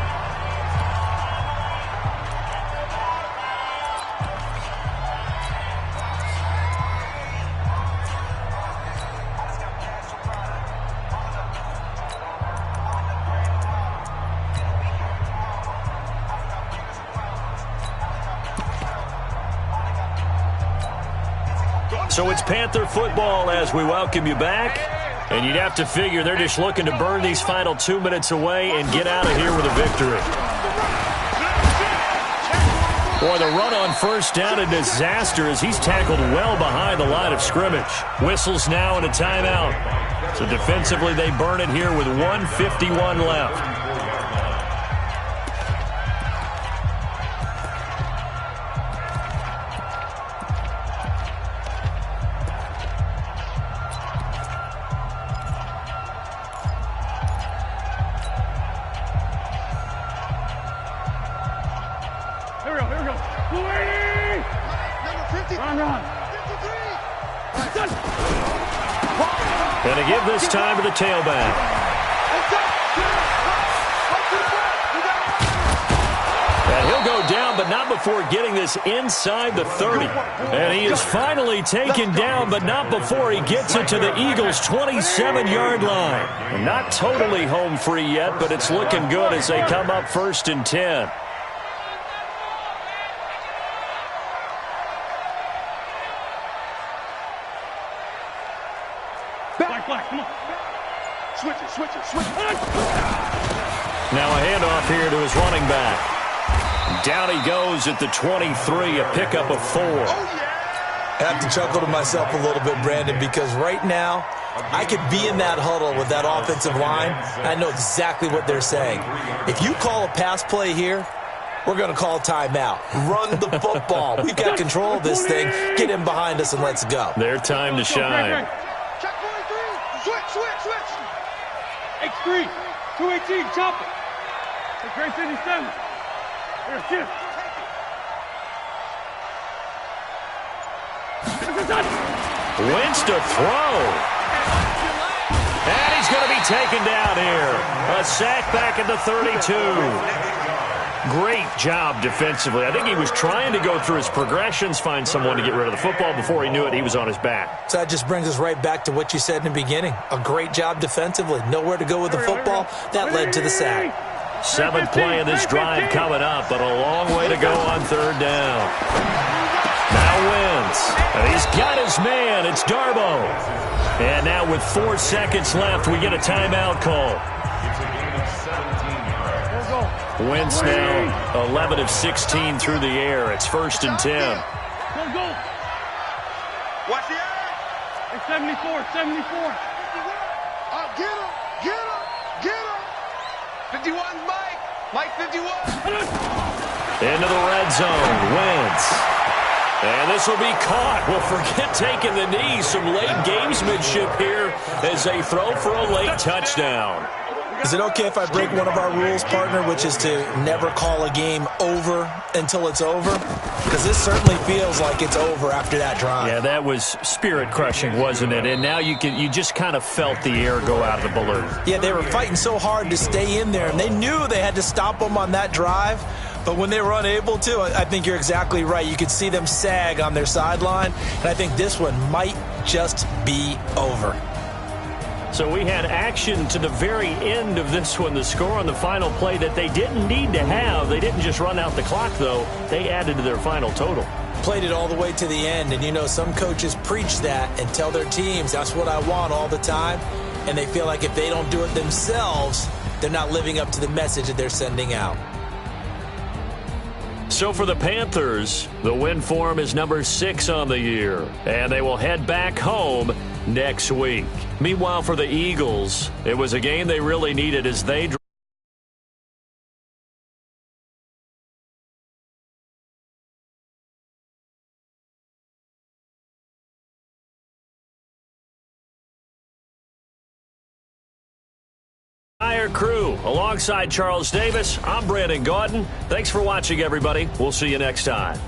So it's Panther football as we welcome you back. And you'd have to figure they're just looking to burn these final 2 minutes away and get out of here with a victory. Boy, the run on first down, a disaster as he's tackled well behind the line of scrimmage. Whistles now and a timeout. So defensively, they burn it here with 1:51 left. And to give this time to the tailback. And he'll go down, but not before getting this inside the 30. And he is finally taken down, but not before he gets it to the Eagles' 27-yard line. And not totally home free yet, but it's looking good as they come up 1st and 10. Black, come on. Switch it. Now a handoff here to his running back. Down he goes at the 23, a pickup of 4. I have to chuckle to myself a little bit, Brandon, because right now I could be in that huddle with that offensive line. I know exactly what they're saying. If you call a pass play here, we're going to call timeout. Run the football. We've got control of this thing. Get him behind us and let's go. Their time to shine. Check 43. Switch. X3, 218, chop it. Take Gray 57. Here, shift. Wentz to throw. And he's going to be taken down here. A sack back at the 32. Great job defensively. I think he was trying to go through his progressions, find someone to get rid of the football. Before he knew it, he was on his back. So that just brings us right back to what you said in the beginning. A great job defensively. Nowhere to go with the football. That led to the sack. 7th play of this drive coming up, but a long way to go on 3rd down. Now Wentz. And he's got his man. It's Darboh. And now with 4 seconds left, we get a timeout call. Wentz now 11 of 16 through the air. It's 1st and 10. Go. Watch the eye. It's 74. Get him. 51's Mike 51. Into the red zone. Wentz. And this will be caught. Well, forget taking the knee. Some late gamesmanship here as they throw for a late touchdown. Is it okay if I break one of our rules, partner, which is to never call a game over until it's over? Because this certainly feels like it's over after that drive. Yeah, that was spirit-crushing, wasn't it? And now you just kind of felt the air go out of the balloon. Yeah, they were fighting so hard to stay in there, and they knew they had to stop them on that drive. But when they were unable to, I think you're exactly right. You could see them sag on their sideline, and I think this one might just be over. So we had action to the very end of this one. The score on the final play that they didn't need to have. They didn't just run out the clock, though. They added to their final total. Played it all the way to the end. And, you know, some coaches preach that and tell their teams, that's what I want all the time. And they feel like if they don't do it themselves, they're not living up to the message that they're sending out. So for the Panthers, the win form is number 6 on the year. And they will head back home next week. Meanwhile, for the Eagles, it was a game they really needed as they entire crew. Alongside Charles Davis, I'm Brandon Gaudin. Thanks for watching, everybody. We'll see you next time.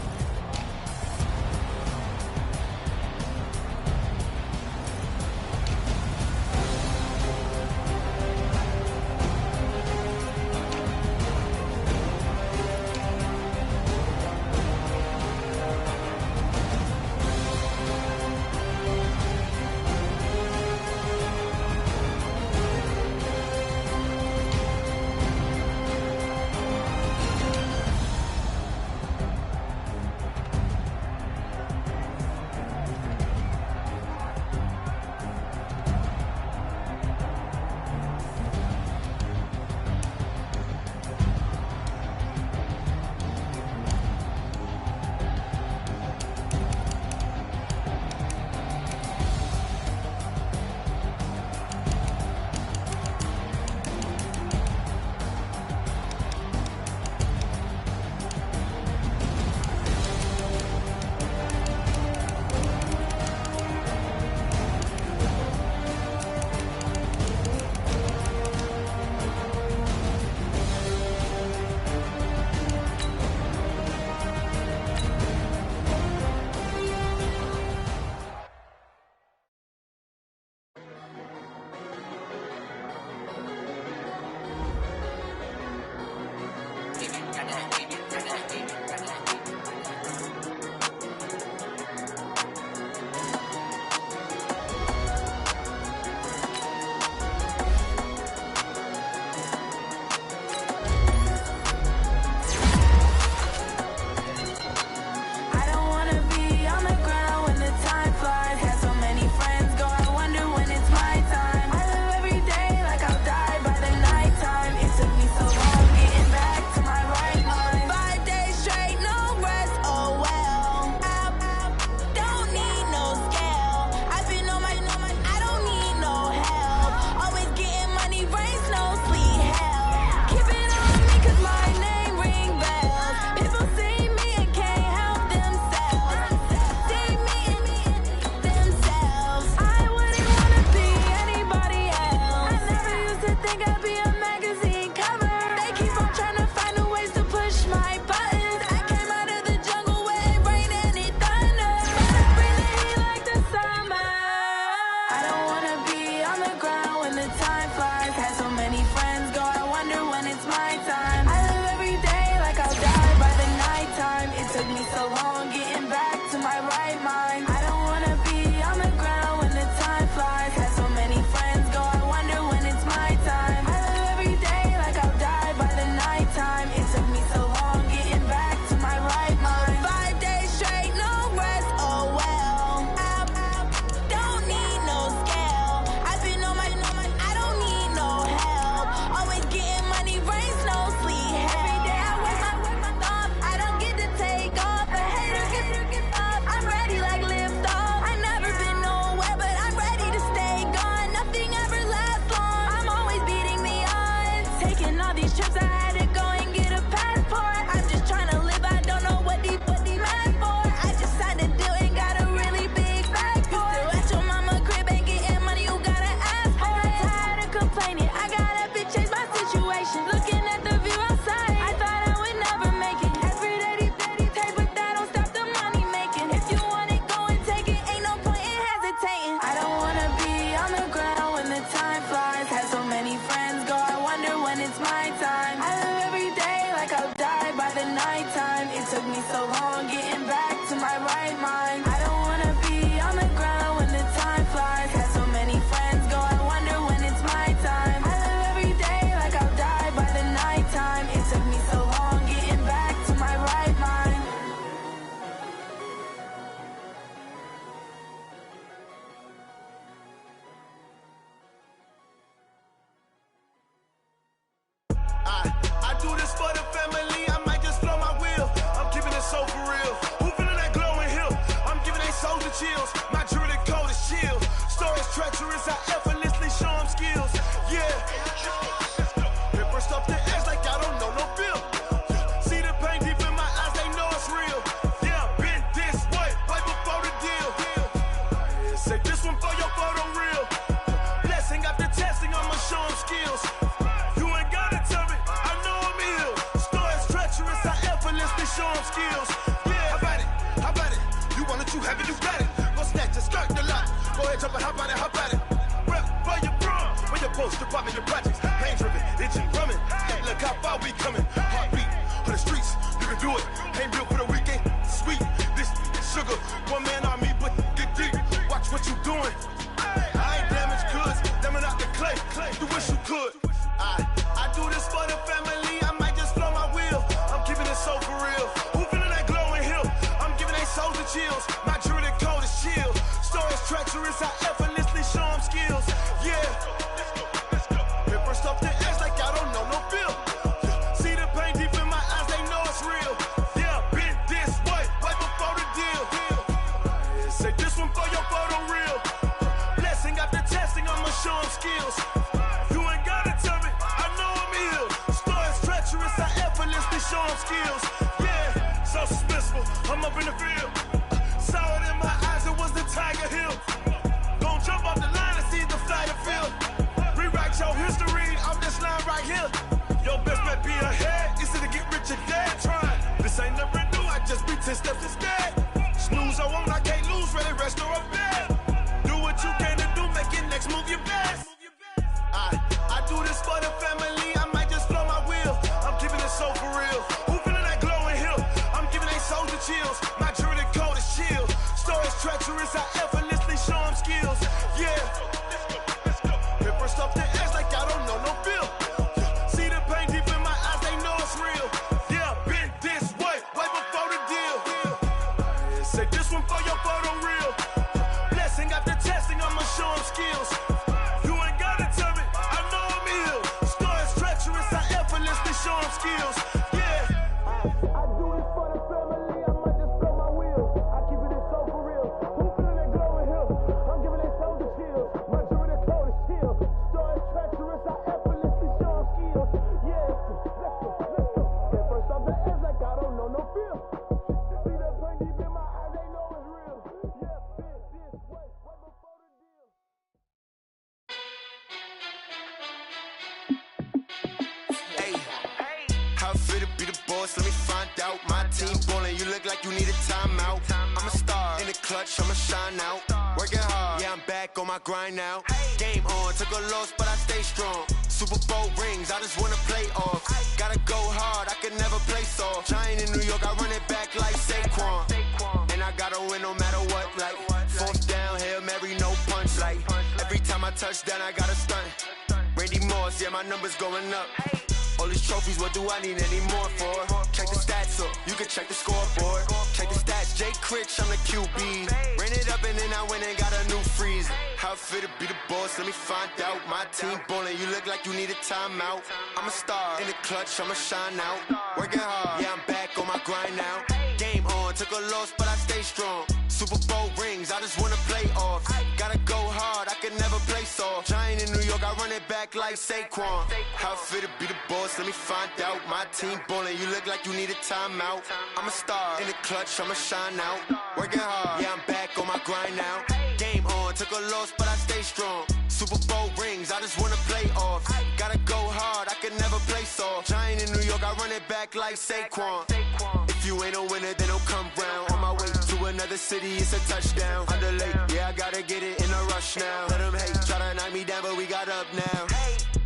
It took me so long getting back to my right mind. I don't wanna be on the ground when the time flies. Had so many friends go, I wonder when it's my time. I live every day like I'll die by the nighttime. It took me so long getting back to my right mind. I do this for the family, I might just blow my wheel. I'm keeping it so for real. Who feeling that glowing hill? I'm giving they soldier chills. My jewelry cold is chill. Stories treacherous, I effortlessly show them skills. Yeah. Paper stuff the edge like I don't know no feel. See the pain deep in my eyes, they know it's real. Yeah, been this way, right before the deal. Say this one for your photo real. Blessing after testing, I'ma show them skills. You ain't gotta tell me, I know I'm ill. Stories treacherous, I effortlessly show them skills. Yeah, how about it? How about it? You want it, you have it, you got it. Go snatch and skirt the lot. Go ahead, jump it, how about it? How about it? Rep for your bro, when your post, department, your projects. Pain driven, itching, drumming. Hey, look how far we coming. Heartbeat for the streets, you can do it. Ain't built for the weekend. Sweet, this sugar. One man army, but get deep. Watch what you doing. I ain't damaged goods, damn it out the clay. You wish you could. I do this for the family, I might just blow my wheel. I'm keeping it so for real. Who feeling that glowing hill? I'm giving they soldier chills. My jewelry cold is chill. Stories treacherous, I effortlessly show them skills. Yeah. Paper stuff the edge like I don't know no feel. See the pain deep in my eyes, they know it's real. Yeah, been this way, right before the deal. Say this one for your photo real. Blessing after testing, I'ma show them skills. You ain't gotta tell me, I know I'm ill. Stories treacherous, I effortlessly show them skills. Yeah, so suspenseful, I'm up in the field. Saw it in my eyes, it was the Tiger Hill. Gon' jump off the line and see the flyer field. Rewrite your history off this line right here. Your best bet be ahead, easy to get rich or dead trying. This ain't never new, I just be 10 steps instead. Snooze I won't, I can't lose, ready, rest or a bed. Do what you can to do, make your next move your best. I do this for the family, I might just blow my wheel. I'm keeping it so for real. Who feeling that glowing hill? I'm giving they soldier chills. My jewelry cold is chill. Stories treacherous, I effortlessly show them skills. Yeah. Paper stuff the edge like I don't know no feel. See the pain deep in my eyes, they know it's real. Yeah, been this way, right before the deal. Say this one for your photo real. Blessing after testing, I'ma show them skills. You ain't gotta tell me, I know I'm ill. Stories treacherous, I effortlessly show them skills. Yeah. I do this for the family, I might just blow my wheel. I keep it so for real. Who feeling that glowing hill? I'm giving they soldier chills. My jewelry cold is chill. Stories treacherous, I effortlessly show them skills. Yeah. Let's go. Get first off the edge like I don't know no feel. See that pain deep in my eyes, they know it's real. Yeah, been this way, right before the deal. Hey, how fit to be the boss? Let me find out. My team ballin', you look like you need a timeout. I'm a star in the clutch, I'ma shine out. Working hard, yeah, I'm back on my grind now. Game on, took a loss, but I stay strong. Super Bowl rings, I just wanna play off. Gotta go hard, I can never play soft. Giant in New York, I run it back like Saquon. And I gotta win no matter what, like fourth down, Hail Mary, no punch. Like every time I touch down, I gotta stunt. Randy Moss, yeah, my numbers going up. All these trophies, what do I need any more for? Check the stats up, you can check the scoreboard. Check the stats, Jay Critch, I'm the QB. Ran it up and then I went and got a new freeze. How fit to be the boss, let me find out. My team ballin', you look like you need a timeout. I'm a star in the clutch, I'ma shine out. Working hard, yeah, I'm back on my grind now. Game on, took a loss, but I stay strong. Super Bowl rings, I just wanna play off. Gotta go hard, I can never play soft. Giant in New York, I run it back like Saquon. How fit to be the boss, let me find out. My team ballin', you look like you need a timeout. I'm a star in the clutch, I'ma shine out. Working hard, yeah, I'm back on my grind now. Game on, took a loss, but I stay strong. Super Bowl rings, I just wanna play off. Gotta go hard, I can never play soft. Giant in New York, I run it back like Saquon. If you ain't a winner, then don't come round. On my way to another city, it's a touchdown. Underlay, yeah, I gotta get it in a rush now. Let them hate, try to knock me down, but we got up now.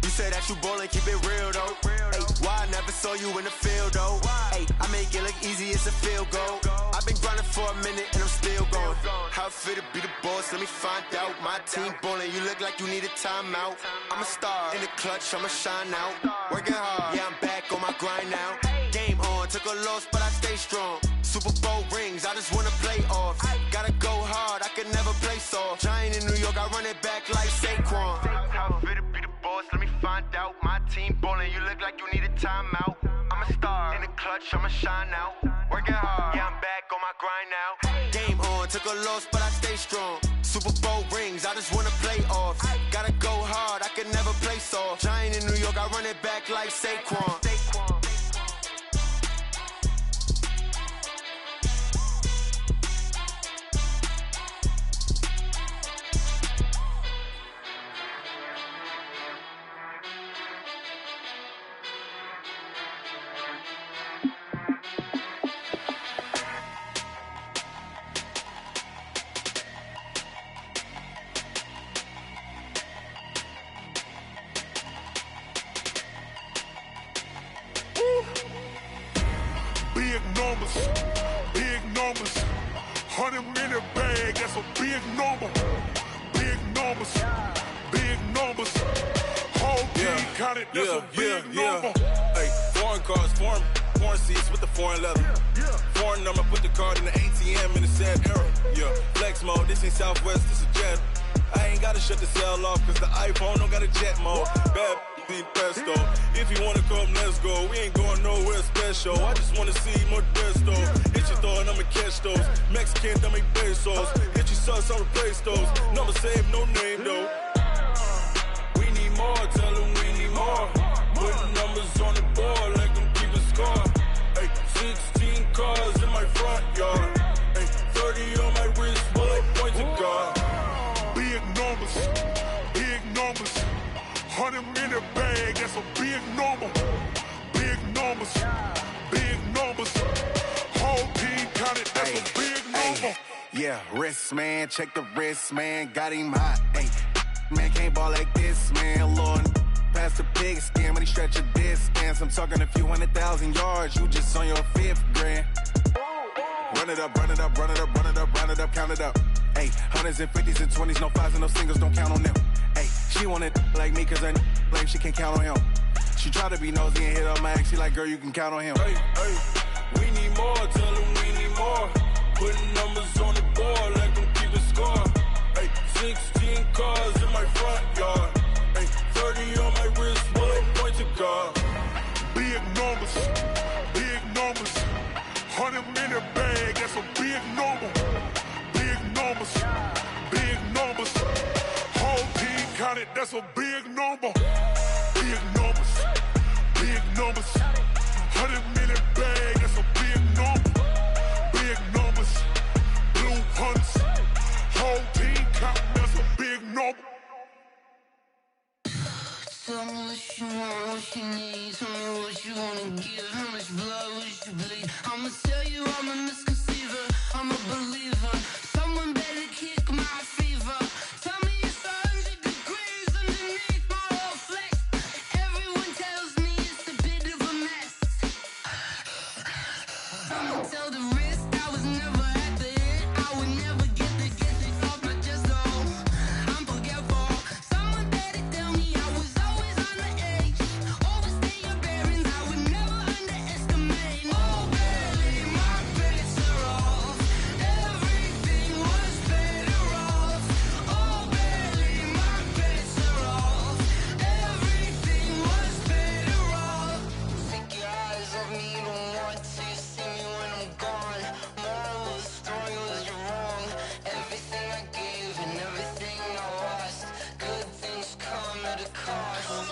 You said that you ballin', keep it real though. Ay, why I never saw you in the field though? Ay, I make it look easy, it's a field goal. I've been grinding for a minute and I'm still going. How it feel to be the boss, let me find out. My team ballin', you look like you need a timeout. I'm a star in the clutch, I'ma shine out. Working hard, yeah, I'm back on my grind now. Game on, took a loss, but I stay strong. Super Bowl rings, I just wanna play off. Gotta go hard, I can never play soft. Giant in New York, I run it back like Saquon. How it feel to be the boss, let me find out. My team ballin', you look like you need a timeout. I'm a star in the clutch, I'ma shine out. Working hard, yeah, I'm back on my grind now. Game on, took a loss, but I stay strong. Super Bowl rings, I just wanna play off. Gotta go hard, I can never play soft. Giant in New York, I run it back like Saquon. Big numbers, 100-minute bag, that's a big number. Big numbers, whole team counted, that's a big number. Hey, foreign cars, foreign seats with the foreign leather. Foreign number, put the card in the ATM in the sad era. Yeah, flex mode, this ain't Southwest, this a jet. I ain't gotta shut the cell off, cause the iPhone don't got a jet mode. Bad need pesto. If you wanna come, let's go. We ain't going nowhere special. I just wanna see more Desto. Hit your throw and I'ma catch those. Mexican, dummy pesos. Hit your sauce, I'll replace those. Number save, no name though. We need more, tell them we need more. Putting numbers on the board like them keeping score. Hey, 16 cars in my front yard. Hey, 30 on my wrist, while I point to God. Big numbers, 100-minute bag, that's a big number. Big numbers, whole team counted, that's a big number. Yeah, wrist man, check the wrist man, got him hot. Ay, man can't ball like this, man. Lord, past the pig skin, but he stretch a distance. I'm talking a few 100,000 yards, you just on your 5th grand. Run it up, run it up, run it up, run it up, round it up, count it up. Ay, 100s and 50s and 20s, no 5s and no singles, don't count on them. Ay, she want it like me, cause her like she can't count on him. She try to be nosy and hit up my ex, she like, girl, you can count on him. Hey, hey, we need more, tell them we need more. Putting numbers on the board like them keeping score. Hey, 16 cars in my front yard. Hey, 30 on my wrist, while I point to God. Big numbers, 100-minute bag, that's a big number. Big numbers, whole team counted, that's a big number. Big numbers, 100-minute bag, that's a big number. Big numbers, blue hunts, whole team counting, that's a big number. Tell me what you want, what you need. Tell me what you wanna give. How much blood would you bleed? I'ma tell you I'm a misconceiver, I'm a believer. Someone better kick my fever. Tell me it's 100 degrees underneath my whole flesh. Everyone tells me it's a bit of a mess. Someone tell the risk I was never at the end. I would never get the off my chest though. I'm forgetful. Someone better tell me I was always on the edge. Overstay your bearings, I would never underestimate. Oh baby, my credits are off. Everything was better off. Oh baby, my credits are off. Everything was better off. Take your eyes off me, you don't want to see me when I'm gone. Moral of the story was you're wrong. Everything I gave and everything I lost. Good things come at a cost.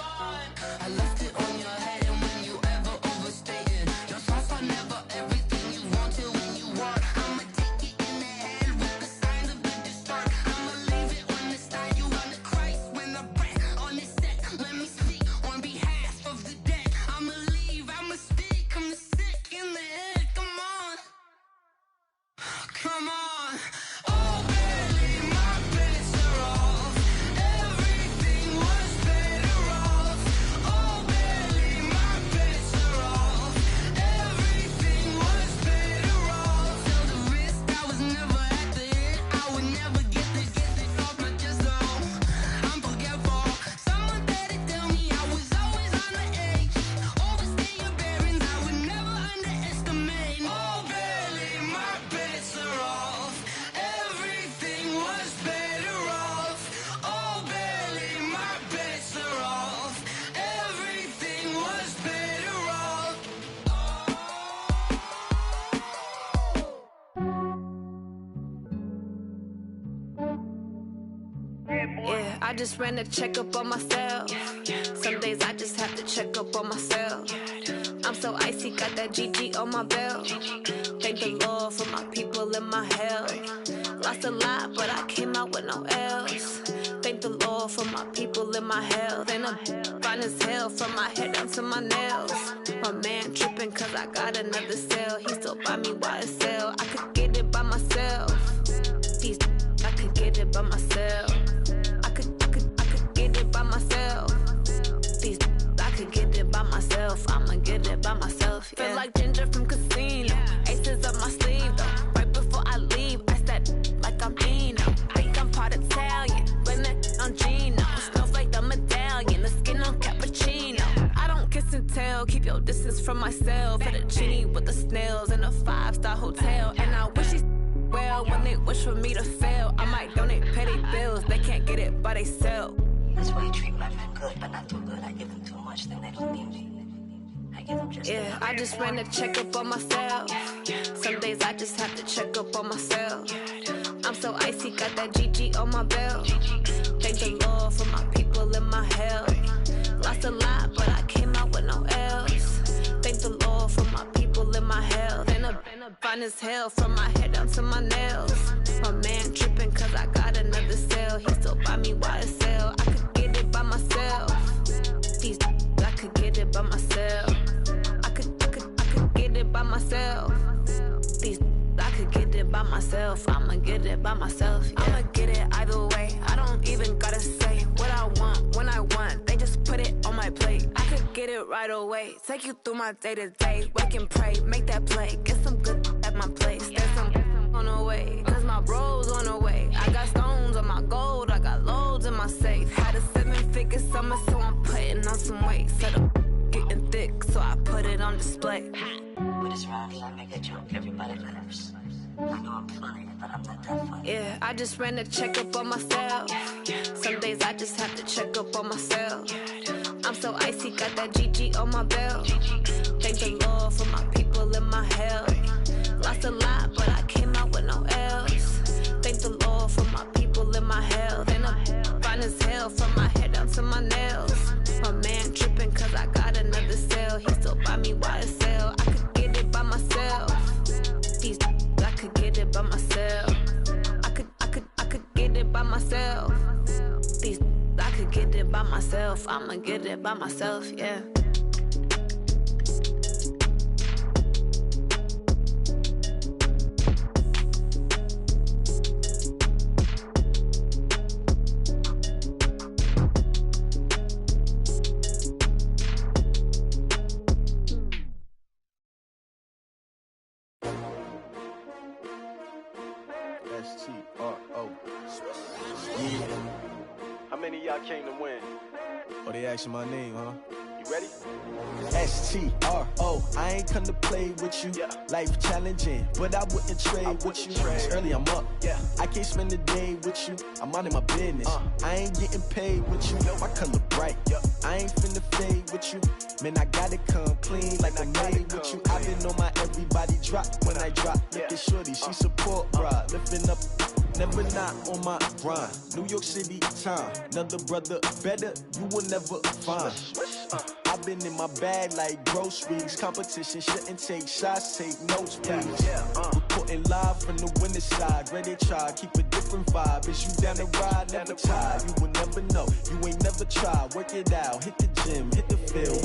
I left it on your head and when you ever overstated. Your thoughts are never everything you wanted when you want. I'ma take it in the head with the signs of the distort. I'ma leave it on the side. You on the Christ when I breath on this set. Let me speak on behalf of the dead. I'ma leave, I'ma speak. I'm the sick in the head. Come on. Come on. Oh baby, my credits are off. Everything was better off. just ran a checkup on myself. Some days I just have to check up on myself. I'm so icy, got that GG on my belt. Thank the Lord for my people and my health. Lost a lot, but I came out with no L's. Thank the Lord for my people and my health. And I'm fine as hell from my head down to my nails. My man tripping cause I got another cell. He still buy me YSL. I could get it by myself. These I could get it by myself. I could get it by myself. These I could get it by myself. I'ma get it by myself. Yeah. Feel like Ginger from Casino. Aces up my sleeve though. Right before I leave, I step like I'm Dino. Think I'm part Italian. Blame it on Gino. Snowflake the medallion. The skin on cappuccino. I don't kiss and tell. Keep your distance from myself. At a genie with the snails in a 5-star hotel. And I wish he well when they wish for me to fail. I might donate petty bills. They can't get it by they sell. That's why you treat my men good, but not too good. I give them too much, then they don't need me. I give them just yeah, I just ran a checkup on myself. Some days I just have to check up on myself. I'm so icy, got that GG on my belt. Thank the Lord for my people and my health. Lost a lot, but I came out with no L's. Thank the Lord for my people and my health. And I'm fine as hell from my head down to my nails. My man tripping cause I got another cell. He still buy me YSL. I could get it by myself. These I could get it by myself. I could get it by myself. These I could get it by myself. I'ma get it by myself. Yeah. I'ma get it either way. I don't even gotta say what I want when I want. They just put it on my plate. I could get it right away. Take you through my day to day. Wake and pray, make that play. Get some good at my place. There's some on the way. Cause my bros on the way. I got stones on my gold. I got loads in my safe. Had a 7-figure summer, so I'm putting on some weight. Set up getting thick, so I put it on display. But it's round here, I make a joke, everybody laughs. I know I'm funny, but I'm not that funny. Yeah, I just ran a checkup on myself. Some days I just have to check up on myself. I'm so icy, got that GG on my belt. Thank the Lord for my people and my health. Lost a lot, but I came out with no L's. Thank the Lord for my people and my health. And I'm fine as hell from my head down to my nails. My man tripping cause I got another cell. He still buy me YSL. I could get it by myself. These I could get it by myself. I could get it by myself. These I could get it by myself. I'ma get it by myself, yeah. S-T-R-O. Yeah. How many of y'all came to win? Oh, they asking my name, huh? You ready? S-T-R-O. I ain't come to play with you. Yeah. Life challenging, but I wouldn't trade with you. It's early, I'm up. Yeah. I can't spend the day with you. I'm minding my business. I ain't getting paid with you. My color bright. I ain't finna fade with you. Man, I gotta come clean like I'm made with you. I've been on my everybody drop when I drop. Look at shorty, she support bra. Lifting up, never not on my grind. New York City time. Another brother better, you will never find. I've been in my bag like groceries. Competition shouldn't take shots, take notes, please. Reporting live from the winter side. Ready to try, keep a different vibe. Is you down the ride, never tired. You will never know, you ain't never tried. Work it out, hit the gym, hit the field.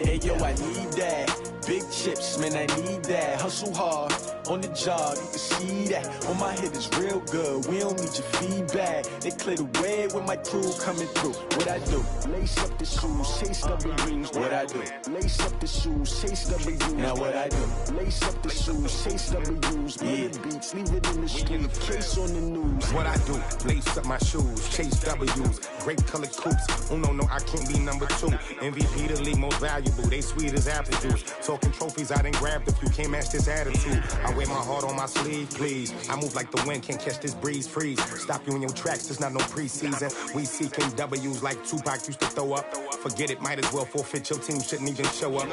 Hey yo, I need that. Big chips, man, I need that. Hustle hard, on the job, you can see that. On my head is real good, we don't need your feedback. They clear the way with my crew coming through. What I do? Lace up the shoes, chase W's. What I do? Lace up the shoes, chase W's. Now what I do? Lace up the shoes, chase W's. Yeah. Beats, leave it in the street, case on the news. What I do? Lace up my shoes, chase W's. Great color coops. Oh no, I can't be number 2. MVP the league most valuable. They sweet as apple juice. Talking trophies, I didn't grab the few. Can't match this attitude. I wear my heart on my sleeve, please. I move like the wind, can't catch this breeze, freeze. Stop you in your tracks, there's not no preseason. We seeking W's like Tupac used to throw up. Forget it, might as well forfeit. Your team shouldn't even show up.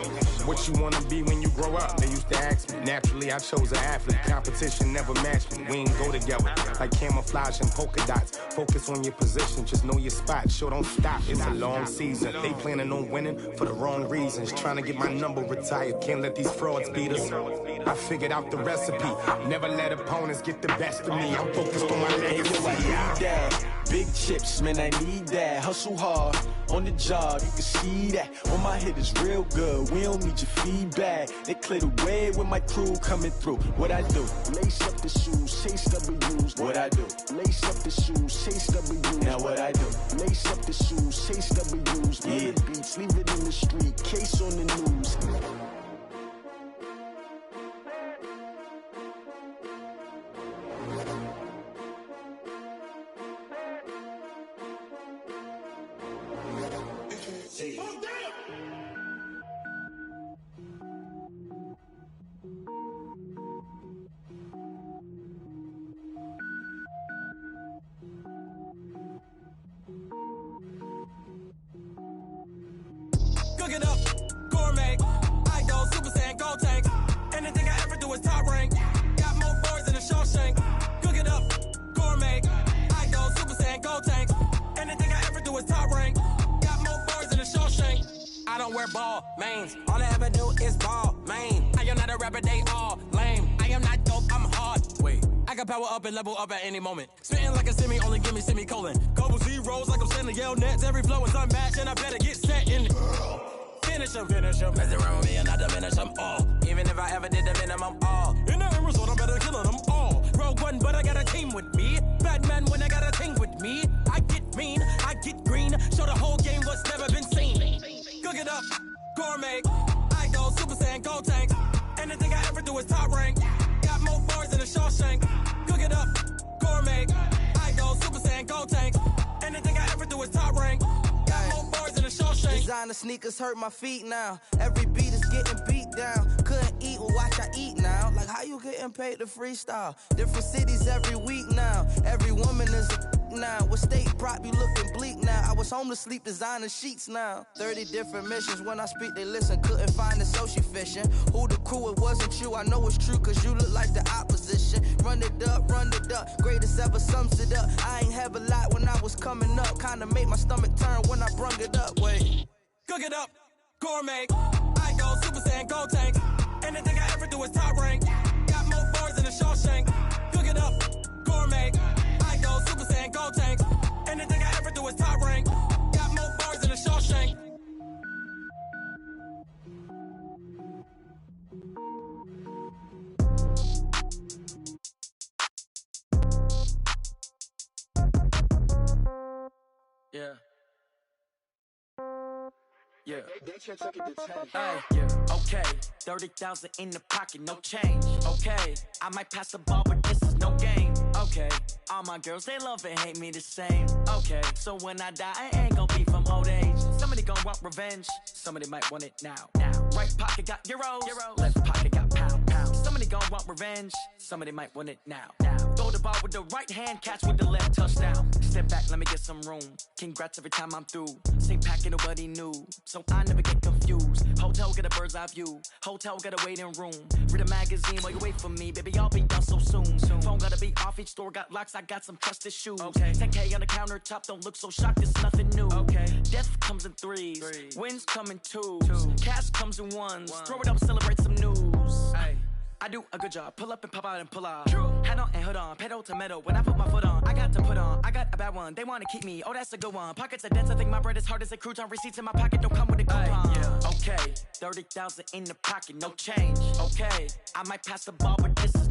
What you wanna be when you grow up? They used to ask me. Naturally, I chose an athlete. competition never match me. We ain't go together like camouflage and polka dots. Focus on your position, just know your spot. Show don't stop, it's a long season. They planning on winning for the wrong reasons. Trying to get my number retired, can't let these frauds beat us. I figured out the recipe, never let opponents get the best of me. I'm focused on my legacy. Big chips, man, I need that. Hustle hard on the job, you can see that. When my hit is real good, we don't need your feedback. They clear the way with my crew coming through. What I do? Lace up the shoes, chase W's. What I do? Lace up the shoes, chase W's. Now what I do? Lace up the shoes, chase W's. Yeah. The beats, leave it in the street, case on the news. Cook it up, gourmet. I go Super Saiyan, Gold Tank. Anything I ever do is top rank. Got more boys than a Shawshank. Cook it up, gourmet. I go Super Saiyan, Gold Tank. Anything I ever do is top rank. Got more boys than a Shawshank. I don't wear ball mains. All I ever do is ball main. I am not a rapper, they all lame. I am not dope, I'm hard. Wait. I can power up and level up at any moment. Spitting like a semi, only give me semicolon. Couple zeros like I'm sending yell nets. Every flow is unmatched and I better get set in. Finish them. Mess around with me and I diminish them all. Even if I ever did the minimum all. In the end result, I'm better killing them all. Rogue One, but I got a team with me. Batman when I got a team with me. I get mean, I get green. Show the whole game what's never been seen. Cook it up, gourmet. I go Super Saiyan, Gold Tank. Anything I ever do is top rank. Got more bars than a Shawshank. Cook it up, gourmet. I go Super Saiyan, Gold Tank. Anything I ever do is top rank. Got more bars than a Shawshank. Designer sneakers hurt my feet now. Every beat is getting beat down. Couldn't eat, well watch I eat now. Like how you getting paid to freestyle? Different cities every week now. Every woman is a now. With state prop, you looking bleak now. I was home to sleep, designing sheets now. 30 different missions. When I speak, they listen. Couldn't find it, so she fishing. Who the crew? It wasn't you. I know it's true, cause you look like the opposition. Run it up. Greatest ever sums it up. I ain't have a lot when I was coming up. Kinda made my stomach turn when I brung it up. Wait. Cook it up, gourmet. I go Super Saiyan, Gold Tank. Anything I ever do is top rank. Got more bars than a Shawshank. Cook it up, gourmet. I go Super Saiyan, Gold Tank. Anything I ever do is top rank. Got more bars than a Shawshank. Yeah. Yeah. Hey, yeah. Okay, 30,000 in the pocket, no change. Okay, I might pass the ball, but this is no game. Okay, all my girls, they love and hate me the same. Okay, so when I die, I ain't gon' be from old age. Somebody gon' want revenge, somebody might want it now. Right pocket got euros, left pocket got pound. Somebody gon' want revenge, somebody might want it now. Throw the ball with the right hand, catch with the left, touchdown. Step back, let me get some room. Congrats every time I'm through. Same packet, nobody knew, so I never get confused. Hotel get a bird's eye view, hotel got a waiting room. Read a magazine while you wait for me, baby, I'll be done so soon. Phone gotta be off, each store got locks, I got some trusted shoes. 10K on the countertop, don't look so shocked, it's nothing new. Death comes in threes, wins come in twos. Cash comes in ones, throw it up, celebrate some news. I do a good job, pull up and pop out and pull out. Head on and hood on, pedal to metal. When I put my foot on, I got to put on. I got a bad one, they wanna keep me, oh that's a good one. Pockets are dense, I think my bread is hard as a crouton. Receipts in my pocket don't come with a coupon. Okay, 30,000 in the pocket, no change. Okay, I might pass the ball, but this is